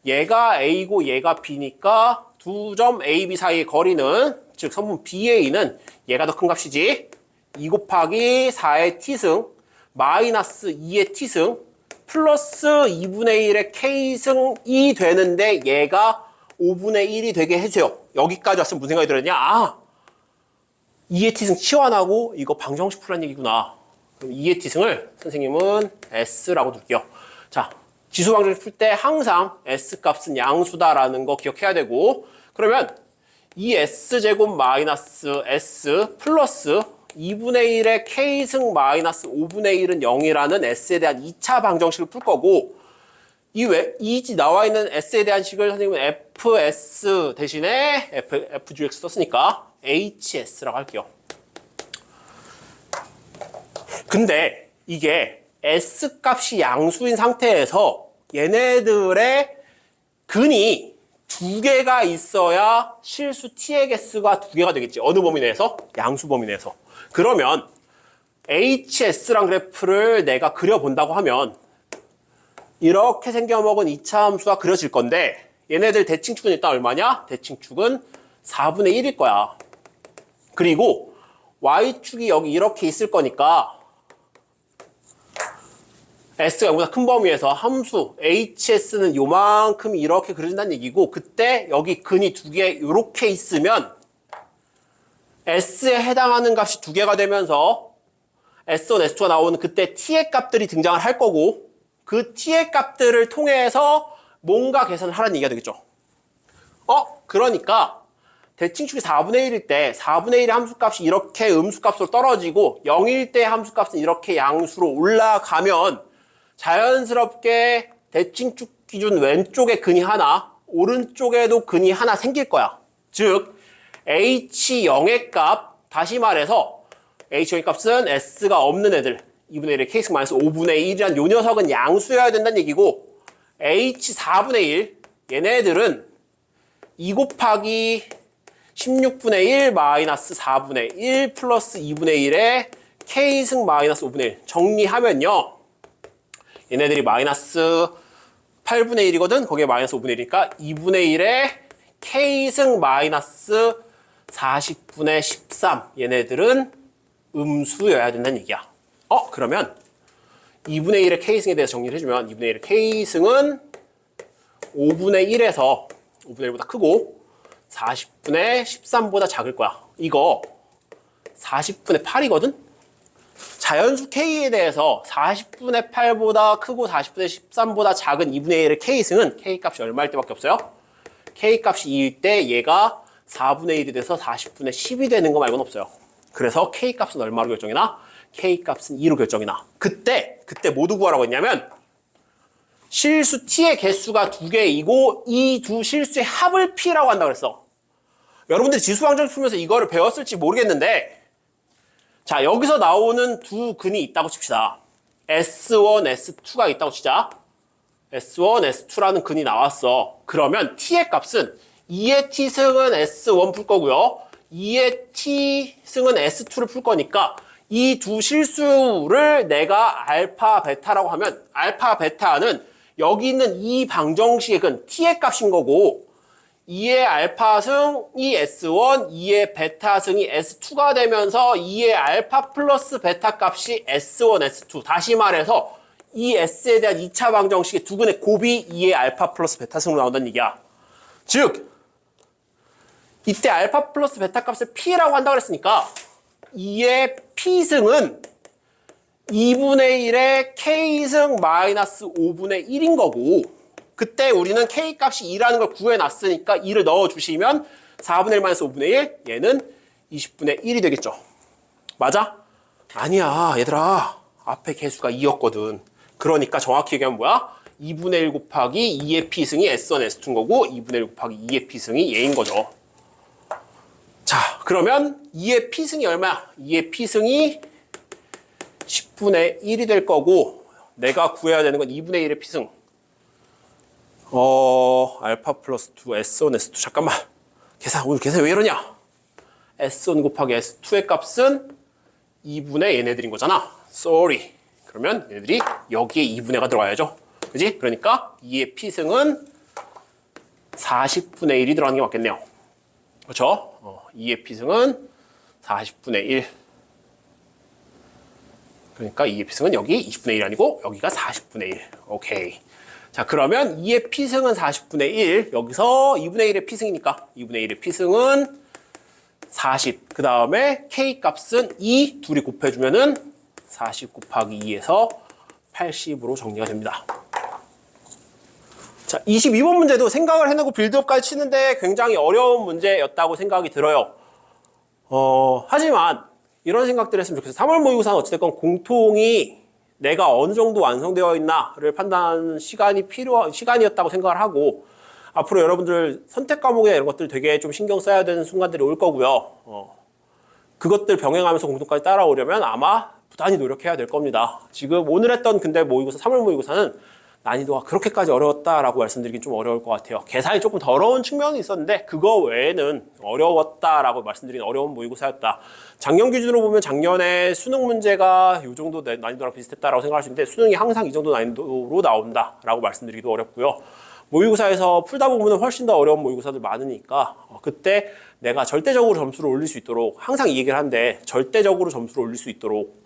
얘가 a고 얘가 b니까 두 점 a, b 사이의 거리는, 즉 성분 BA는 얘가 더 큰 값이지. 2 곱하기 4의 t승 마이너스 2의 t승 플러스 2분의 1의 k승이 되는데 얘가 5분의 1이 되게 해줘요. 여기까지 왔으면 무슨 생각이 들었냐? 아, 2의 t승 치환하고 이거 방정식 풀란 얘기구나. 그럼 2의 t승을 선생님은 s라고 둘게요. 자, 지수 방정식 풀 때 항상 s 값은 양수다라는 거 기억해야 되고, 그러면 이 s제곱 마이너스 s 플러스 2분의 1의 k승 마이너스 5분의 1은 0이라는 s에 대한 2차 방정식을 풀 거고, 이 나와 있는 s에 대한 식을 선생님은 fs 대신에 fgx 썼으니까 hs라고 할게요. 근데 이게 s 값이 양수인 상태에서 얘네들의 근이 두 개가 있어야 실수 t의 개수가 두 개가 되겠지. 어느 범위 내에서? 양수 범위 내에서. 그러면 hs랑 그래프를 내가 그려본다고 하면 이렇게 생겨먹은 2차 함수가 그려질 건데, 얘네들 대칭축은 일단 얼마냐? 대칭축은 4분의 1일 거야. 그리고 y축이 여기 이렇게 있을 거니까 s가 이보다 큰 범위에서 함수 hs는 요만큼 이렇게 그려진다는 얘기고, 그때 여기 근이 두 개 이렇게 있으면 s에 해당하는 값이 두 개가 되면서 s1, s2가 나오는 그때 t의 값들이 등장을 할 거고, 그 t의 값들을 통해서 뭔가 계산을 하라는 얘기가 되겠죠. 그러니까 대칭축이 4분의 1일 때 4분의 1의 함수값이 이렇게 음수값으로 떨어지고 0일 때 함수값은 이렇게 양수로 올라가면 자연스럽게 대칭축 기준 왼쪽에 근이 하나, 오른쪽에도 근이 하나 생길 거야. 즉 h0의 값, 다시 말해서 h0의 값은 s가 없는 애들, 2분의 1의 k승 마이너스 5분의 1이란 요 녀석은 양수여야 된다는 얘기고, h 4분의 1, 얘네들은 2 곱하기 16분의 1 마이너스 4분의 1 플러스 2분의 1의 k승 마이너스 5분의 1 정리하면요, 얘네들이 마이너스 8분의 1이거든. 거기에 마이너스 5분의 1이니까 2분의 1의 k승 마이너스 40분의 13, 얘네들은 음수여야 된다는 얘기야. 그러면 2분의 1의 k승에 대해서 정리를 해주면 2분의 1의 k승은 5분의 1에서 5분의 1보다 크고 40분의 13보다 작을 거야. 이거 40분의 8이거든? 자연수 k에 대해서 40분의 8보다 크고 40분의 13보다 작은 2분의 1의 k승은 k값이 얼마일 때밖에 없어요? k값이 2일 때 얘가 4분의 1이 돼서 40분의 10이 되는 거 말고는 없어요. 그래서 k값은 얼마로 결정이나? k값은 2로 결정이나. 그때 모두 구하라고 했냐면 실수 t의 개수가 두 개이고 이 두 실수의 합을 p라고 한다고 그랬어. 여러분들이 지수방정식 풀면서 이거를 배웠을지 모르겠는데, 자, 여기서 나오는 두 근이 있다고 칩시다. S1, S2가 있다고 치자. S1, S2라는 근이 나왔어. 그러면 t의 값은 2의 t승은 S1 풀 거고요. 2의 t승은 S2를 풀 거니까 이 두 실수를 내가 알파, 베타라고 하면 알파, 베타는 여기 있는 이 방정식의 근 t의 값인 거고, 2의 알파승이 S1, 2의 베타승이 S2가 되면서 2의 알파 플러스 베타 값이 S1, S2. 다시 말해서 이 S에 대한 2차 방정식의 두 근의 곱이 2의 알파 플러스 베타승으로 나온다는 얘기야. 즉 이때 알파 플러스 베타 값을 P라고 한다고 그랬으니까 2의 P승은 2분의 1의 K승 마이너스 5분의 1인 거고, 그때 우리는 K값이 2라는 걸 구해놨으니까 2를 넣어주시면 4분의 1 마이너스 5분의 1, 얘는 20분의 1이 되겠죠. 맞아? 아니야, 얘들아. 앞에 개수가 2였거든. 그러니까 정확히 얘기하면 뭐야? 2분의 1 곱하기 2의 피승이 S1, S2인 거고 2분의 1 곱하기 2의 피승이 얘인 거죠. 자, 그러면 2의 피승이 얼마야? 2의 피승이 10분의 1이 될 거고 내가 구해야 되는 건 2분의 1의 피승. 알파 플러스 2 S1, S2. 잠깐만. 오늘 계산 왜 이러냐? S1 곱하기 S2의 값은 2분의 얘네들인 거잖아. Sorry. 그러면 얘네들이 여기에 2분의가 들어가야죠. 그지? 그러니까 2의 피승은 40분의 1이 들어가는 게 맞겠네요. 그렇죠? 2의 피승은 40분의 1. 그러니까 2의 피승은 여기 20분의 1이 아니고 여기가 40분의 1. 오케이. 자, 그러면 2의 피승은 40분의 1. 여기서 2분의 1의 피승이니까 2분의 1의 피승은 40. 그 다음에 K 값은 2. 둘이 곱해주면은 40 곱하기 2에서 80으로 정리가 됩니다. 자, 22번 문제도 생각을 해내고 빌드업까지 치는데 굉장히 어려운 문제였다고 생각이 들어요. 하지만 이런 생각들을 했으면 좋겠어요. 3월 모의고사는 어찌됐건 공통이 내가 어느 정도 완성되어 있나를 판단하는 시간이었다고 생각을 하고 앞으로 여러분들 선택 과목이나 이런 것들 되게 좀 신경 써야 되는 순간들이 올 거고요. 그것들 병행하면서 공통까지 따라오려면 아마 부단히 노력해야 될 겁니다. 지금 오늘 했던 근데 모의고사, 3월 모의고사는 난이도가 그렇게까지 어려웠다라고 말씀드리긴 좀 어려울 것 같아요. 계산이 조금 더러운 측면이 있었는데 그거 외에는 어려웠다라고 말씀드리긴 어려운 모의고사였다. 작년 기준으로 보면 작년에 수능 문제가 이 정도 난이도랑 비슷했다라고 생각할 수 있는데 수능이 항상 이 정도 난이도로 나온다라고 말씀드리기도 어렵고요. 모의고사에서 풀다 보면 훨씬 더 어려운 모의고사들 많으니까 그때 내가 절대적으로 점수를 올릴 수 있도록 항상 이 얘기를 하는데 절대적으로 점수를 올릴 수 있도록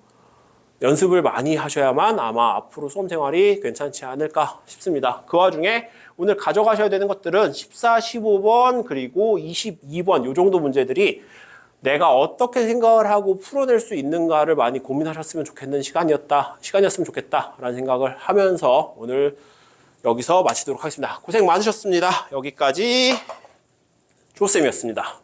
연습을 많이 하셔야만 아마 앞으로 수험 생활이 괜찮지 않을까 싶습니다. 그 와중에 오늘 가져가셔야 되는 것들은 14, 15번 그리고 22번 이 정도 문제들이 내가 어떻게 생각을 하고 풀어낼 수 있는가를 많이 고민하셨으면 좋겠는 시간이었으면 좋겠다라는 생각을 하면서 오늘 여기서 마치도록 하겠습니다. 고생 많으셨습니다. 여기까지 조쌤이었습니다.